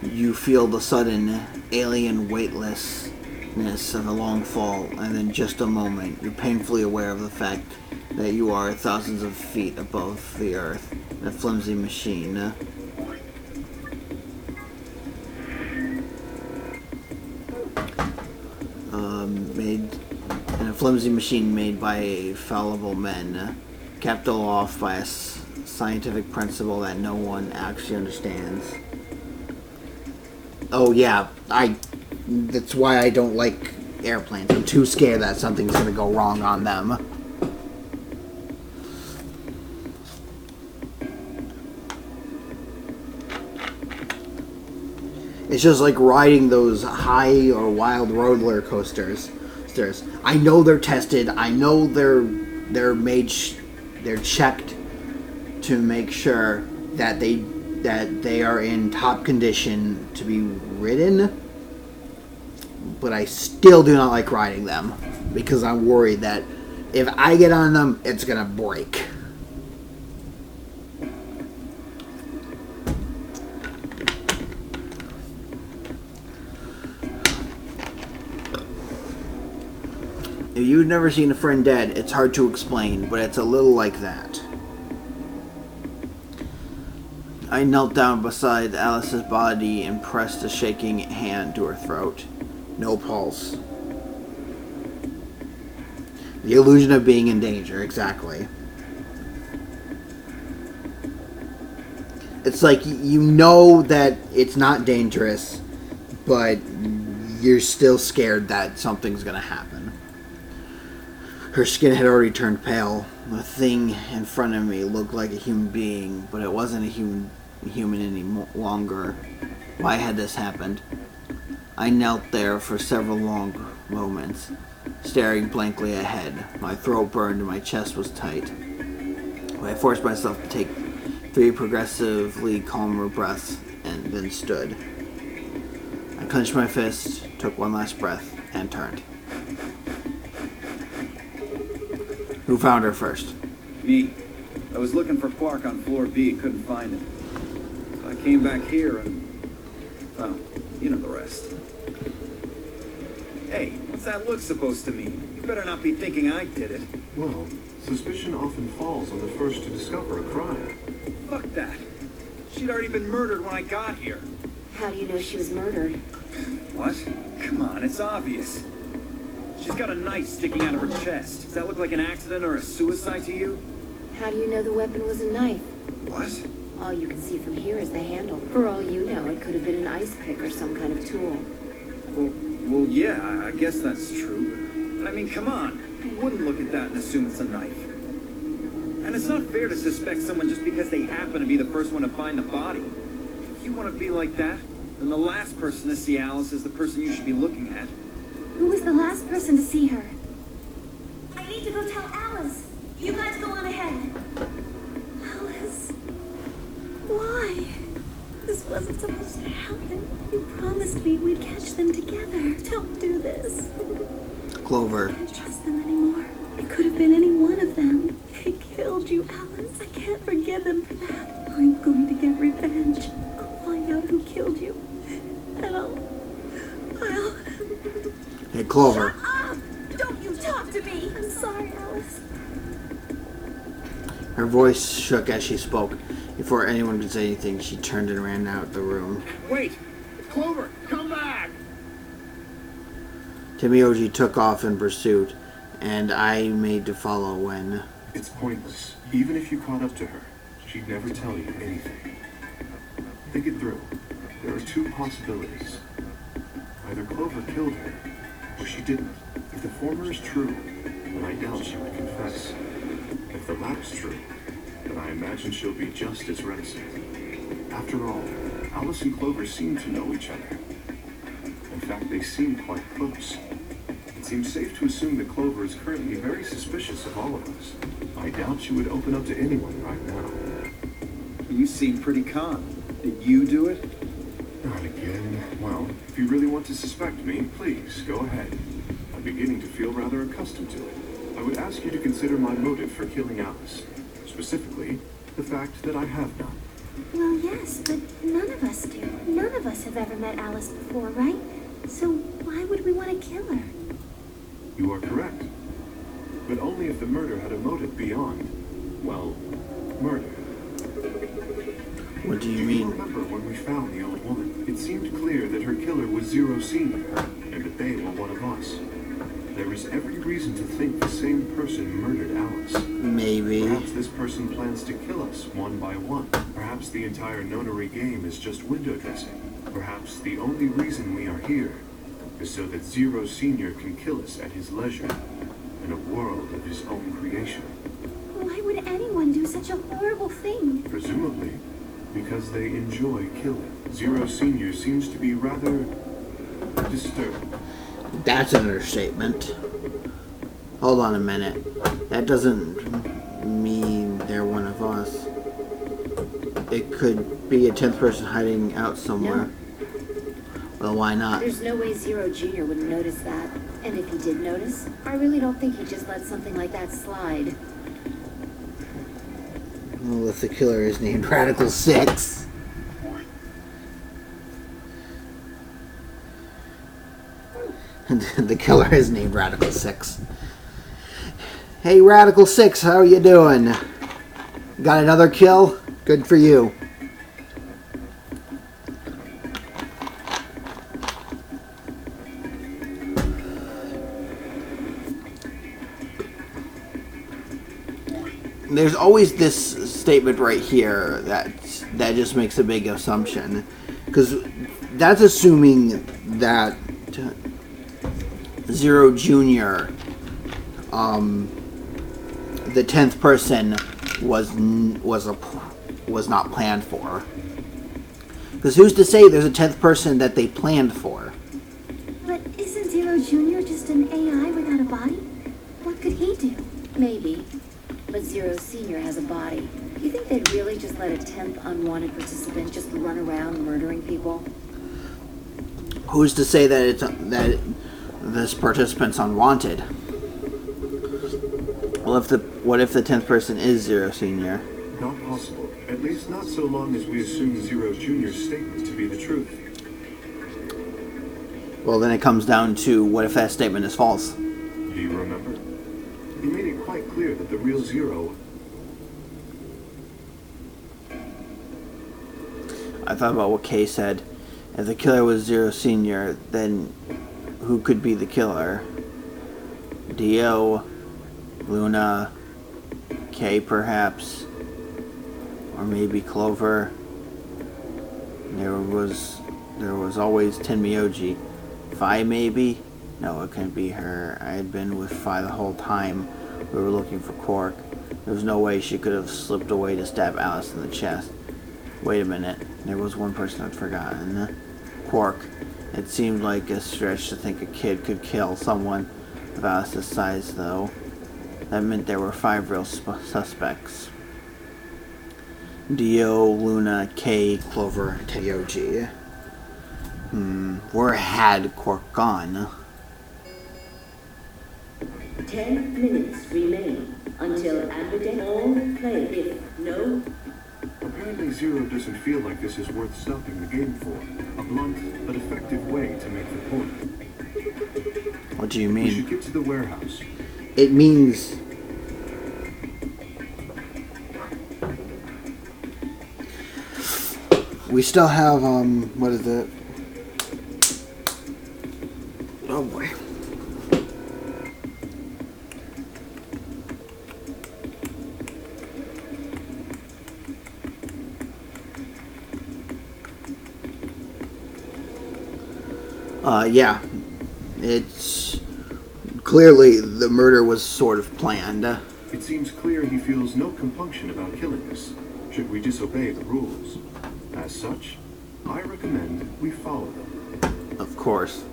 You feel the sudden alien weightlessness of a long fall, and then just a moment, you're painfully aware of the fact that you are thousands of feet above the earth in a flimsy machine. Made by fallible men, kept aloft by a scientific principle that no one actually understands. Oh yeah, that's why I don't like airplanes. I'm too scared that something's gonna go wrong on them. It's just like riding those high or wild roller coasters. I know they're tested. I know they're checked to make sure that they are in top condition to be ridden. But I still do not like riding them because I'm worried that if I get on them, it's gonna break. If you've never seen a friend dead, it's hard to explain, but it's a little like that. I knelt down beside Alice's body and pressed a shaking hand to her throat. No pulse. The illusion of being in danger, exactly. It's like you know that it's not dangerous, but you're still scared that something's gonna happen. Her skin had already turned pale. The thing in front of me looked like a human being, but it wasn't a human any longer. Why had this happened? I knelt there for several long moments, staring blankly ahead. My throat burned and my chest was tight. I forced myself to take 3 progressively calmer breaths and then stood. I clenched my fist, took one last breath, and turned. Who found her first? Me. I was looking for Quark on floor B, couldn't find him. So I came back here and... well, you know the rest. Hey, what's that look supposed to mean? You better not be thinking I did it. Well, suspicion often falls on the first to discover a crime. Fuck that. She'd already been murdered when I got here. How do you know she was murdered? What? Come on, it's obvious. She's got a knife sticking out of her chest. Does that look like an accident or a suicide to you? How do you know the weapon was a knife? What? All you can see from here is the handle. For all you know, it could have been an ice pick or some kind of tool. Well, yeah, I guess that's true. But I mean, come on. Who wouldn't look at that and assume it's a knife? And it's not fair to suspect someone just because they happen to be the first one to find the body. If you want to be like that, then the last person to see Alice is the person you should be looking at. Who was the last person to see her? I need to go tell Alice. You guys go on ahead. Alice. Why? This wasn't supposed to happen. You promised me we'd catch them together. Don't do this. Clover. I can't trust them anymore. It could have been any one of them. They killed you, Alice. I can't forgive them for that. I'm going to get revenge. I'll find out who killed you. And I'll... Hey, Clover. Shut up! Don't you talk to me! I'm sorry, Alice. Her voice shook as she spoke. Before anyone could say anything, she turned and ran out the room. Wait! Clover, come back! Timioji took off in pursuit, and I made to follow when... It's pointless. Even if you caught up to her, she'd never tell you anything. Think it through. There are 2 possibilities. Either Clover killed her, or she didn't. If the former is true, then I doubt she would confess. If the latter's true, then I imagine she'll be just as reticent. After all, Alice and Clover seem to know each other. In fact, fact, they seem quite close. It seems safe to assume that Clover is currently very suspicious of all of us. I doubt she would open up to anyone right now. You seem pretty calm. Did you do it? Not again. Well, if you really want to suspect me, please, go ahead. I'm beginning to feel rather accustomed to it. I would ask you to consider my motive for killing Alice. Specifically, the fact that I have none. Well, yes, but none of us do. None of us have ever met Alice before, right? So why would we want to kill her? You are correct. But only if the murder had a motive beyond, well, murder. What do you Do you mean? remember when we found the old woman? It seemed clear that her killer was Zero Senior, and that they were one of us. There is every reason to think the same person murdered Alice. Maybe. Perhaps this person plans to kill us one by one. Perhaps the entire nonary game is just window dressing. Perhaps the only reason we are here is so that Zero Senior can kill us at his leisure, in a world of his own creation. Why would anyone do such a horrible thing? Presumably, because they enjoy killing. Zero Senior seems to be rather disturbed. That's an understatement. Hold on a minute. That doesn't mean they're one of us. It could be a 10th person hiding out somewhere. Well, why not? There's no way Zero Jr. would notice that. And if he did notice, I really don't think he'd just let something like that slide. Well, if the killer is named Radical 6. The killer is named Radical 6. Hey, Radical 6, how you doing? Got another kill? Good for you. There's always this statement right here that just makes a big assumption, because that's assuming that Zero Junior, the 10th person was not planned for. Because who's to say there's a 10th person that they planned for? But isn't Zero Jr. just an AI without a body? What could he do? Maybe. But Zero Senior has a body. You think they'd really just let a 10th unwanted participant just run around murdering people? Who's to say that that this participant's unwanted? Well, what if the 10th person is Zero Senior? Not possible. At least not so long as we assume Zero Jr.'s statement to be the truth. Well, then it comes down to what if that statement is false? Do you remember? He made it quite clear that the real Zero... I thought about what Kay said. If the killer was Zero Senior, then who could be the killer? Dio, Luna, Kay perhaps, or maybe Clover. There was always Tenmyoji. Fi maybe? No, it couldn't be her. I had been with Fi the whole time we were looking for Quark. There was no way she could have slipped away to stab Alice in the chest. Wait a minute. There was one person I'd forgotten. Quark. It seemed like a stretch to think a kid could kill someone of Alice's size, though. That meant there were 5 real suspects. Dio, Luna, Kay, Clover, Tenmyoji. Where had Quark gone? 10 minutes remain until Amberdeck all play. If no... Apparently Zero doesn't feel like this is worth stopping the game for. A blunt but effective way to make the point. What do you We should mean? get to the warehouse. It means... we still have, what is it? Oh boy. Yeah. It's clearly the murder was sort of planned. It seems clear he feels no compunction about killing us, should we disobey the rules. As such, I recommend we follow them. Of course.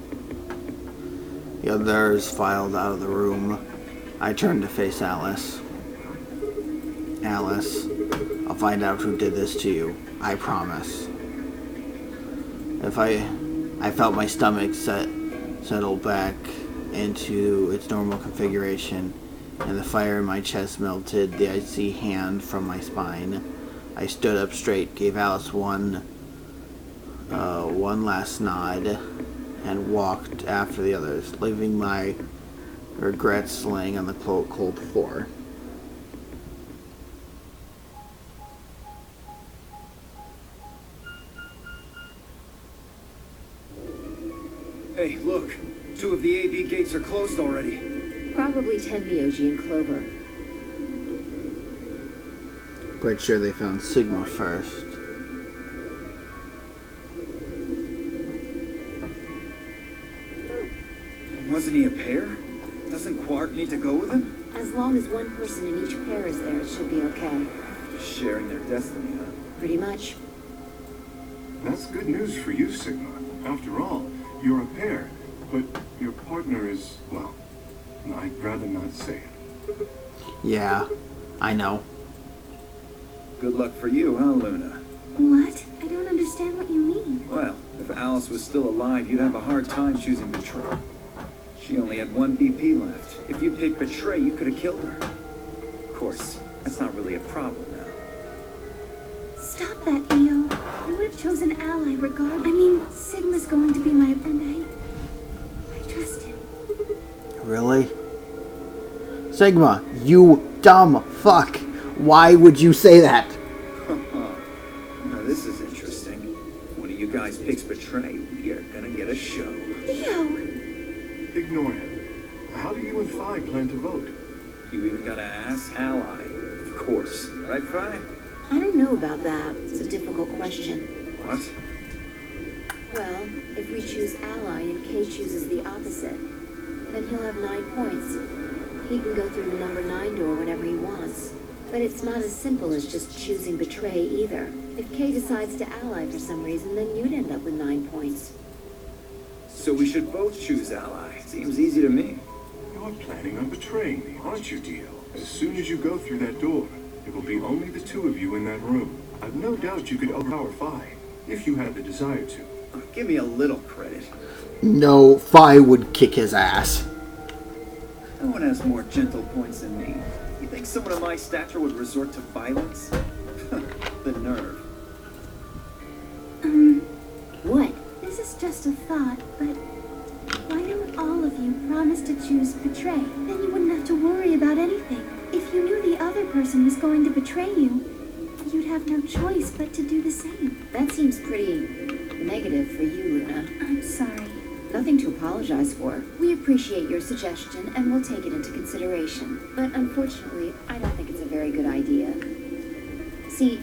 The others filed out of the room. I turned to face Alice. Alice, I'll find out who did this to you. I promise. I felt my stomach settle back into its normal configuration, and the fire in my chest melted the icy hand from my spine. I stood up straight, gave Alice one last nod, and walked after the others, leaving my regrets laying on the cold floor. Hey, look. 2 of the AB gates are closed already. Probably 10 VOG and Clover. Quite sure they found Sigma first. Wasn't he a pair? Doesn't Quark need to go with him? As long as one person in each pair is there, it should be okay. Sharing their destiny, huh? Pretty much. That's good news for you, Sigma. After all, you're a pair, but your partner is, well, I'd rather not say it. Yeah, I know. Good luck for you, huh, Luna? What? I don't understand what you mean. Well, if Alice was still alive, you'd have a hard time choosing Betray. She only had 1 BP left. If you picked Betray, you could have killed her. Of course, that's not really a problem now. Stop that, Eo. I would have chosen Ally regardless. I mean, Sigma's going to be my... and I trust him. Really? Sigma, you dumb fuck. Why would you say that? Now this is interesting. One of you guys picks Betray, we are gonna get a show. Eo! Ignore him. How do you and Phi plan to vote? You even gotta ask Ally. Of course. Right, Phi? I don't know about that. It's a difficult question. What? Well, if we choose Ally and Kay chooses the opposite, then he'll have 9 points. He can go through the number 9 door whenever he wants. But it's not as simple as just choosing Betray either. If Kay decides to ally for some reason, then you'd end up with 9 points. So we should both choose Ally. Seems easy to me. You're planning on betraying me, aren't you, Dio? As soon as you go through that door, it will be only the 2 of you in that room. I've no doubt you could overpower Phi, if you had the desire to. Give me a little credit. No, Phi would kick his ass. No one has more gentle points than me. You think someone of my stature would resort to violence? The nerve. What? This is just a thought, but why don't all of you promise to choose Betray? Then you wouldn't have to worry about anything. If you knew the other person was going to betray you, you'd have no choice but to do the same. That seems pretty negative for you, Luna. I'm sorry. Nothing to apologize for. We appreciate your suggestion and we'll take it into consideration. But unfortunately, I don't think it's a very good idea. See,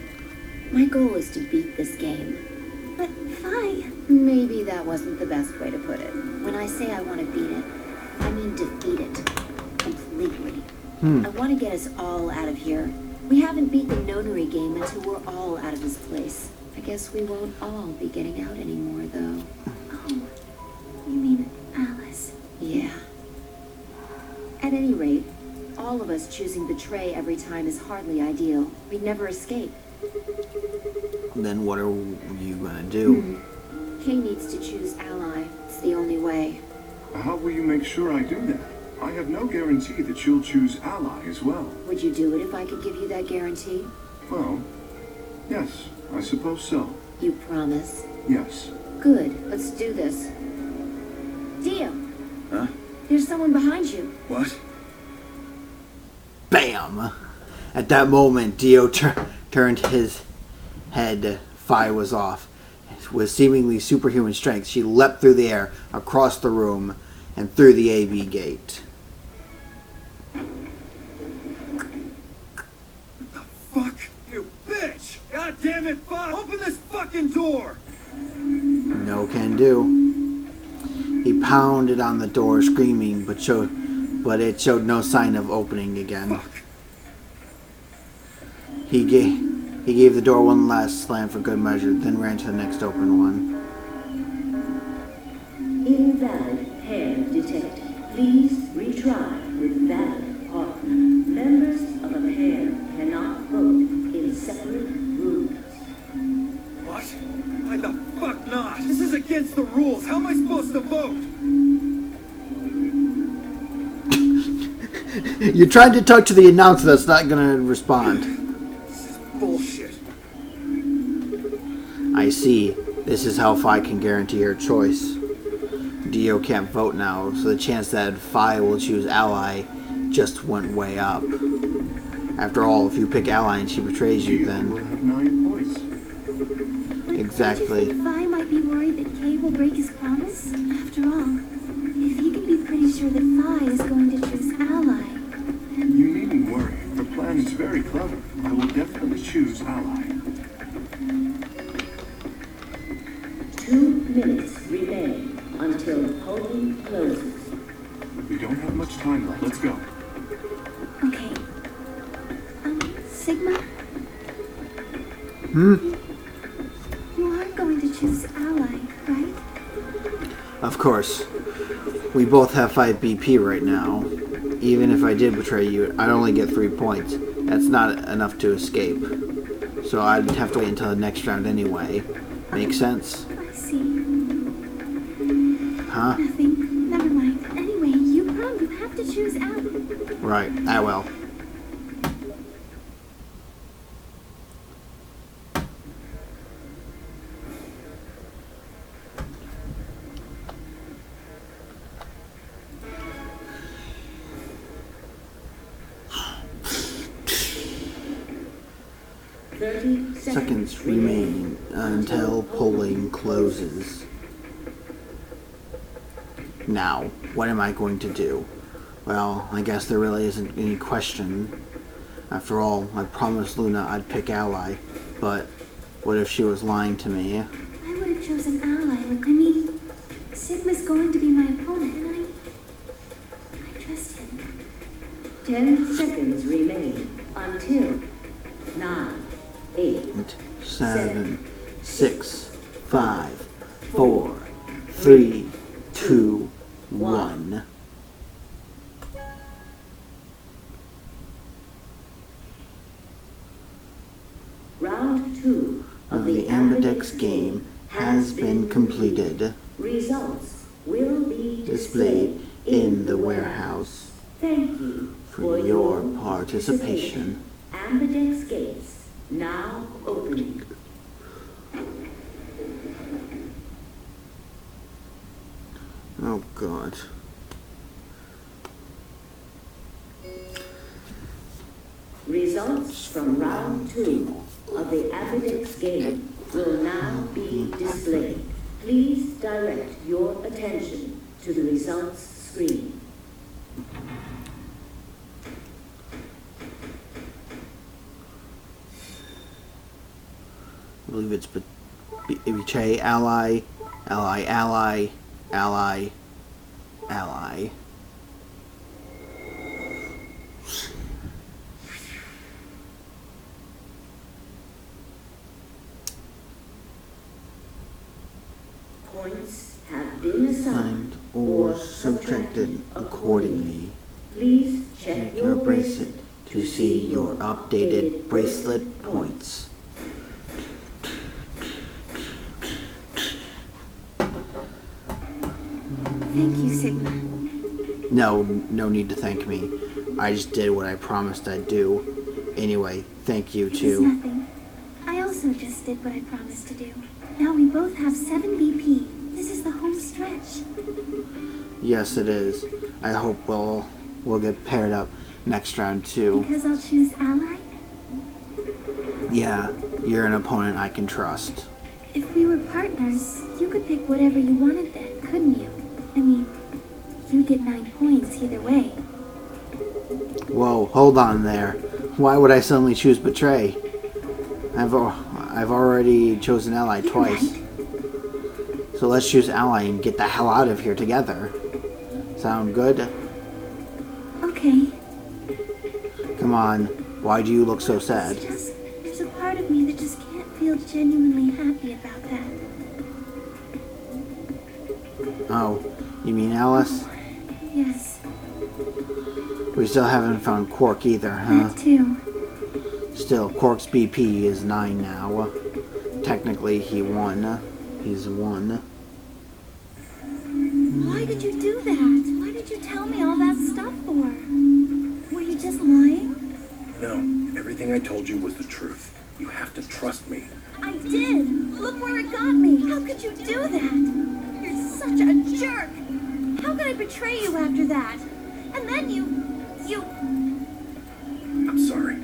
my goal is to beat this game. But Phi... Maybe that wasn't the best way to put it. When I say I want to beat it, I mean defeat it. Completely. I want to get us all out of here. We haven't beat the nonary game until we're all out of this place. I guess we won't all be getting out anymore, though. Oh, you mean Alice? Yeah. At any rate, all of us choosing Betray every time is hardly ideal. We'd never escape. Then what are you gonna do? Kay needs to choose Ally. It's the only way. How will you make sure I do that? I have no guarantee that you'll choose Ally as well. Would you do it if I could give you that guarantee? Well, yes, I suppose so. You promise? Yes. Good. Let's do this. Dio! Huh? There's someone behind you. What? Bam! At that moment, Dio turned his head. Phi was off. With seemingly superhuman strength, she leapt through the air, across the room, and through the AB gate. Fuck you, bitch! God damn it, fuck! Open this fucking door! No can do. He pounded on the door, screaming, but it showed no sign of opening again. Fuck. He gave the door one last slam for good measure, then ran to the next open one. Invalid pair detected. Please retry with valid partner. Members of a pair cannot vote in separate rooms. What? Why the fuck not? This is against the rules. How am I supposed to vote? You're trying to talk to the announcer that's not going to respond. This is bullshit. I see. This is how Phi can guarantee her choice. Dio can't vote now, so the chance that Phi will choose Ally just went way up. After all, if you pick Ally and she betrays you, Will then... have 9 points. Exactly. Don't you think Vi might be worried that Kay will break his promise? After all, if he can be pretty sure that Vi is going to choose Ally, then... You needn't worry. The plan is very clever. I will definitely choose Ally. 2 minutes remain until polling closes. We don't have much time left. Let's go. Okay. Sigma? You are going to choose Ally, right? Of course. We both have 5 BP right now. Even if I did betray you, I'd only get 3 points. That's not enough to escape. So I'd have to wait until the next round anyway. Make sense? I see. Huh? Nothing. Never mind. Anyway, you have to choose Ally. Right. I will. Seconds remain until polling closes. Now, what am I going to do? Well, I guess there really isn't any question. After all, I promised Luna I'd pick Ally, but what if she was lying to me? I would have chosen Ally. I mean, Sigma's going to be my opponent, and I trust him. 10 seconds remain until 9, 8, 7, 6, 5, 4, 3, 2, 1. Round 2 Of the Ambidex game has been completed. Results will be Displayed in the warehouse. Thank you For your participation. Ambidex gates now opening. Oh God. Results from round 2 of the Ambidex game will now be displayed. Please direct your attention to the results screen. I believe it's betray ally, ally, ally, ally, ally. Points have been assigned Or subtracted accordingly. Please check Your bracelet to see your updated bracelet points. Thank you, Sigma. No need to thank me. I just did what I promised I'd do. Anyway, thank you It's too. nothing. I also just did what I promised to do. Now we both have 7 BP. This is the home stretch. Yes, it is. I hope we'll get paired up next round too. Because I'll choose Ally? Yeah, you're an opponent I can trust. If we were partners, you could pick whatever you wanted then, couldn't you? I mean, you'd get 9 points either way. Whoa, hold on there. Why would I suddenly choose betray? I've already chosen ally twice. So let's choose ally and get the hell out of here together. Sound good? Okay. Come on. Why do you look so sad? It's just, there's a part of me that just can't feel genuinely happy about that. Oh, you mean Alice? Yes, We still haven't found Quark either, huh? that too. Still, Quark's BP is 9 now. Technically, he won. He's 1. Why did you do that? Why did you tell me all that stuff for? Were you just lying? No, everything I told you was the truth. You have to trust me. I did. Look where it got me. How could you do that? You're such a jerk. How could I betray you after that? And then you... I'm sorry.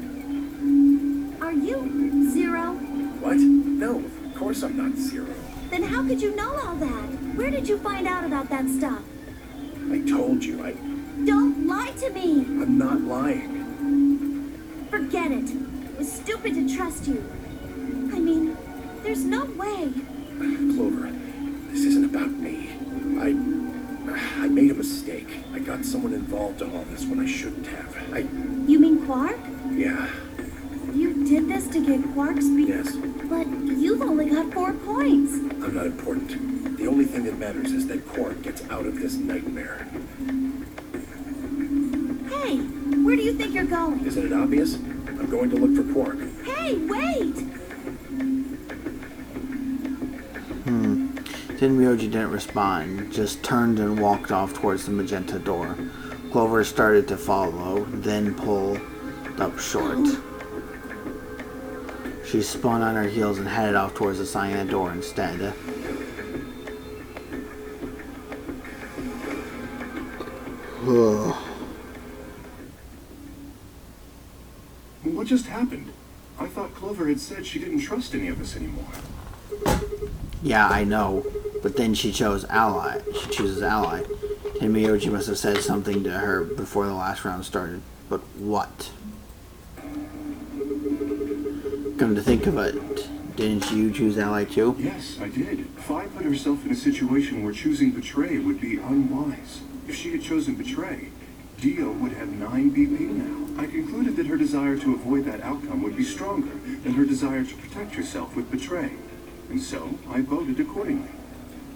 Are you Zero? What? No, of course I'm not Zero. Then how could you know all that? Where did you find out about that stuff? I told you, Don't lie to me. I'm not lying. Forget it. It was stupid to trust you. I mean, there's no way. Clover, this isn't about me. I made a mistake. I got someone involved in all this when I shouldn't have. You mean Quark? Yeah, You did this to get Quark's yes. But you've only got 4 points. I'm not important. The only thing that matters is that Quark gets out of this nightmare. Hey, where do you think you're going? Isn't it obvious? I'm going to look for Quark. Hey, wait! Tenmyoji didn't respond, just turned and walked off towards the magenta door. Clover started to follow, then pulled up short. She spun on her heels and headed off towards the sign on the door instead. What just happened? I thought Clover had said she didn't trust any of us anymore. Yeah, I know, but then she chose Ally. She chooses Ally. Tenmyoji must have said something to her before the last round started. But what? Come to think of it, didn't you choose Ally too? Yes, I did. Fi put herself in a situation where choosing Betray would be unwise. If she had chosen Betray, Dio would have 9 BP now. I concluded that her desire to avoid that outcome would be stronger than her desire to protect herself with Betray. And so, I voted accordingly.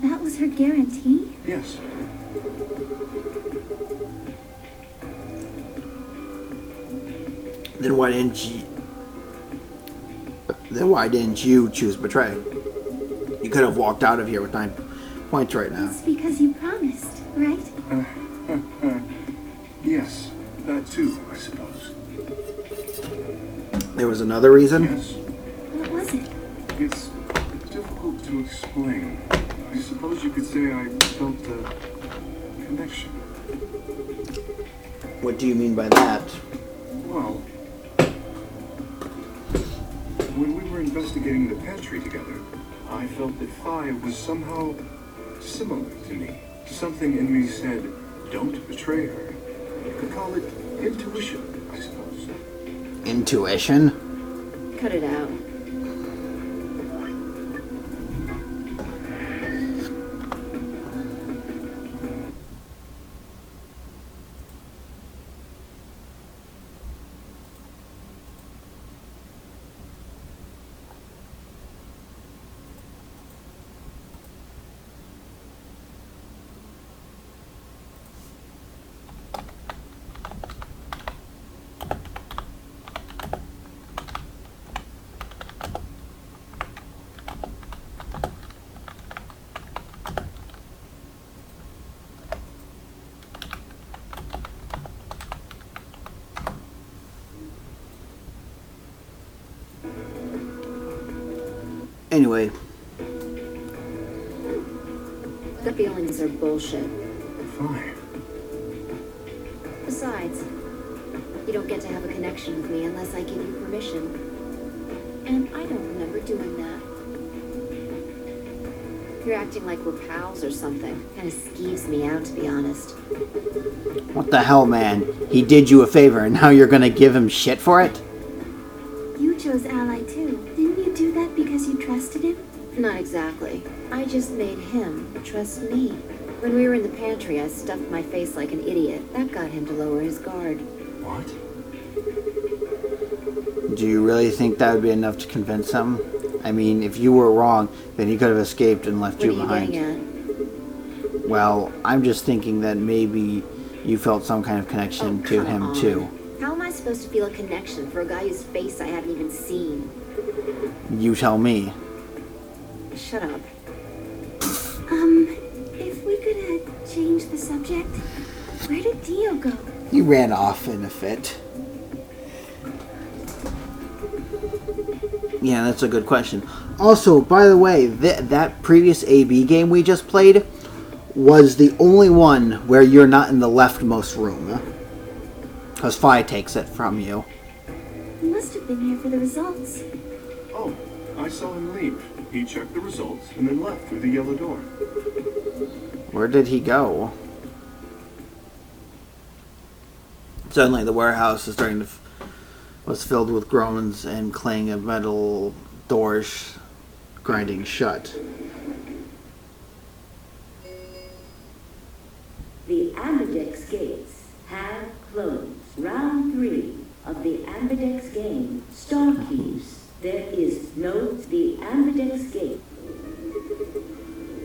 That was her guarantee? Yes. Then why didn't you choose Betray? You could have walked out of here with 9 points right now. It's because you promised, right? Yes, that too, I suppose. There was another reason? Yes. What was it? It's difficult to explain. I suppose you could say I felt a connection. What do you mean by that? Well, when we were investigating the pantry together, I felt that Fi was somehow similar to me. Something in me said, don't betray her. You could call it intuition, I suppose. Intuition? Cut it out. Anyway, The feelings are bullshit. Fi. Besides, you don't get to have a connection with me unless I give you permission. And I don't remember doing that. You're acting like we're pals or something. Kinda skeeves me out, to be honest. what the hell, man? He did you a favor and now you're gonna give him shit for it? You chose Ally too. Didn't you do that because you trusted him? Not exactly. I just made him trust me. When we were in the pantry, I stuffed my face like an idiot. That got him to lower his guard. What? Do you really think that would be enough to convince him? I mean, if you were wrong, then he could have escaped and left What are you you behind. getting at? Well, I'm just thinking that maybe you felt some kind of connection Oh, to come him on. too. How am I supposed to feel a connection for a guy whose face I haven't even seen? You tell me. Shut up. If we could change the subject, where did Dio go? He ran off in a fit. Yeah, that's a good question. Also, by the way, that previous AB game we just played was the only one where you're not in the leftmost room. Because Fi takes it from you. He must have been here for the results. Oh, I saw him leave. He checked the results and then left through the yellow door. Where did he go? Suddenly the warehouse is starting to was filled with groans and clang of metal doors grinding shut. The Ambidex gates have closed. Round 3 of the Ambidex game, Star Keys. There is no the Ambidex gate.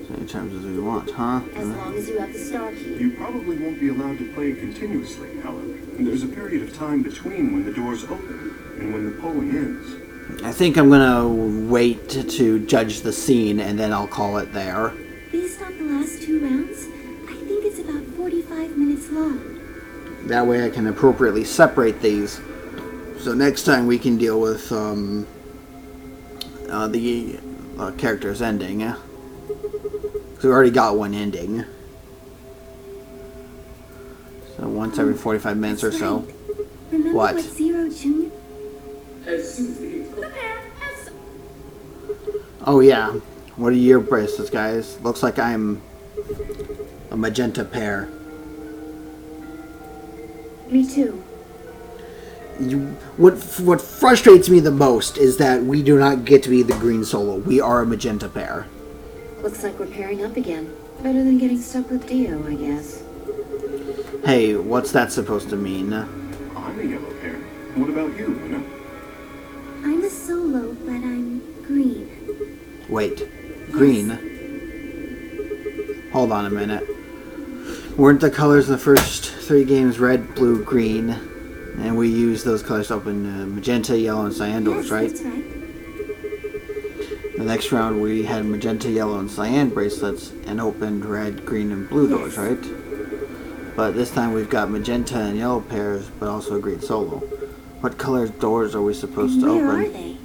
As many times as we want, huh? As long as you have the star key. You probably won't be allowed to play continuously, however. There's a period of time between when the doors open and when the polling ends. I think I'm gonna wait to judge the scene and then I'll call it there. Based on the last 2 rounds, I think it's about 45 minutes long. That way I can appropriately separate these. So next time we can deal with the character's ending. Because we already got one ending. So once every 45 minutes or so. Right. Remember What? what Zero Jr. Oh yeah. What are your bracelets, guys? Looks like I'm a magenta pair. Me too. What frustrates me the most is that we do not get to be the green solo. We are a magenta pair. Looks like we're pairing up again. Better than getting stuck with Dio, I guess. Hey, what's that supposed to mean? I'm a yellow pair. What about you, Luna? I'm a solo, but I'm green. Wait, green? Hold on a minute. Weren't the colors in the first 3 games red, blue, green? And we used those colors to open magenta, yellow, and cyan doors, Yes, right? that's right. The next round we had magenta, yellow, and cyan bracelets and opened red, green, and blue doors, right? But this time we've got magenta and yellow pairs, but also a green solo. What color doors are we supposed And to where open? are they?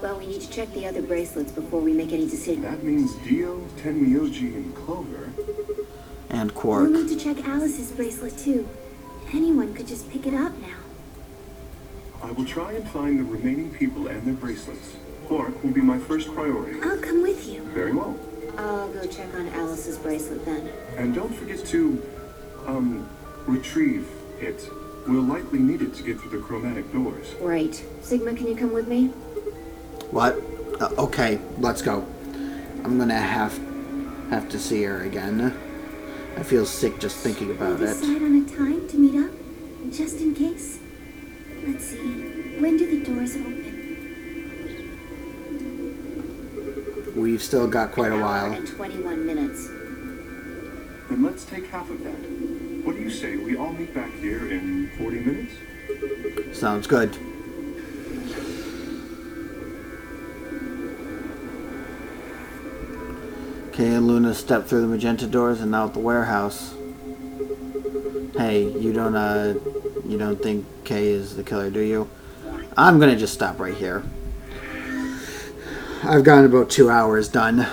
Well, we need to check the other bracelets before we make any decisions. That means Dio, Tenmyoji, and Clover. And We'll Quark. need to check Alice's bracelet too. Anyone could just pick it up now. I will try and find the remaining people and their bracelets. Quark will be my first priority. I'll come with you. Very well. I'll go check on Alice's bracelet then. And don't forget to, retrieve it. We'll likely need it to get through the chromatic doors. Right. Sigma, can you come with me? What? Okay, let's go. I'm gonna have to see her again. I feel sick just thinking about We'll it. decide on a time to meet up, just in case. Let's see. When do the doors open? We've still got quite a An hour while. and 21 minutes. Then let's take half of that. What do you say we all meet back here in 40 minutes? Sounds good. Kay and Luna step through the magenta doors and out the warehouse. Hey, you don't think Kay is the killer, do you? I'm gonna just stop right here. I've gotten about 2 hours done.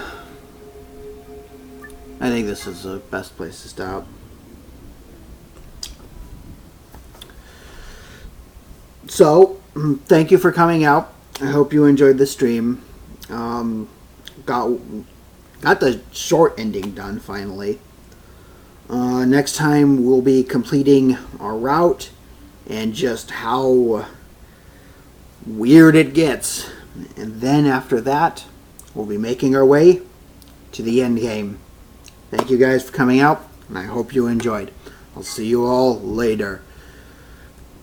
I think this is the best place to stop. So, thank you for coming out. I hope you enjoyed the stream. Got the short ending done finally. Next time we'll be completing our route and just how weird it gets. And then after that, we'll be making our way to the end game. Thank you guys for coming out, and I hope you enjoyed. I'll see you all later.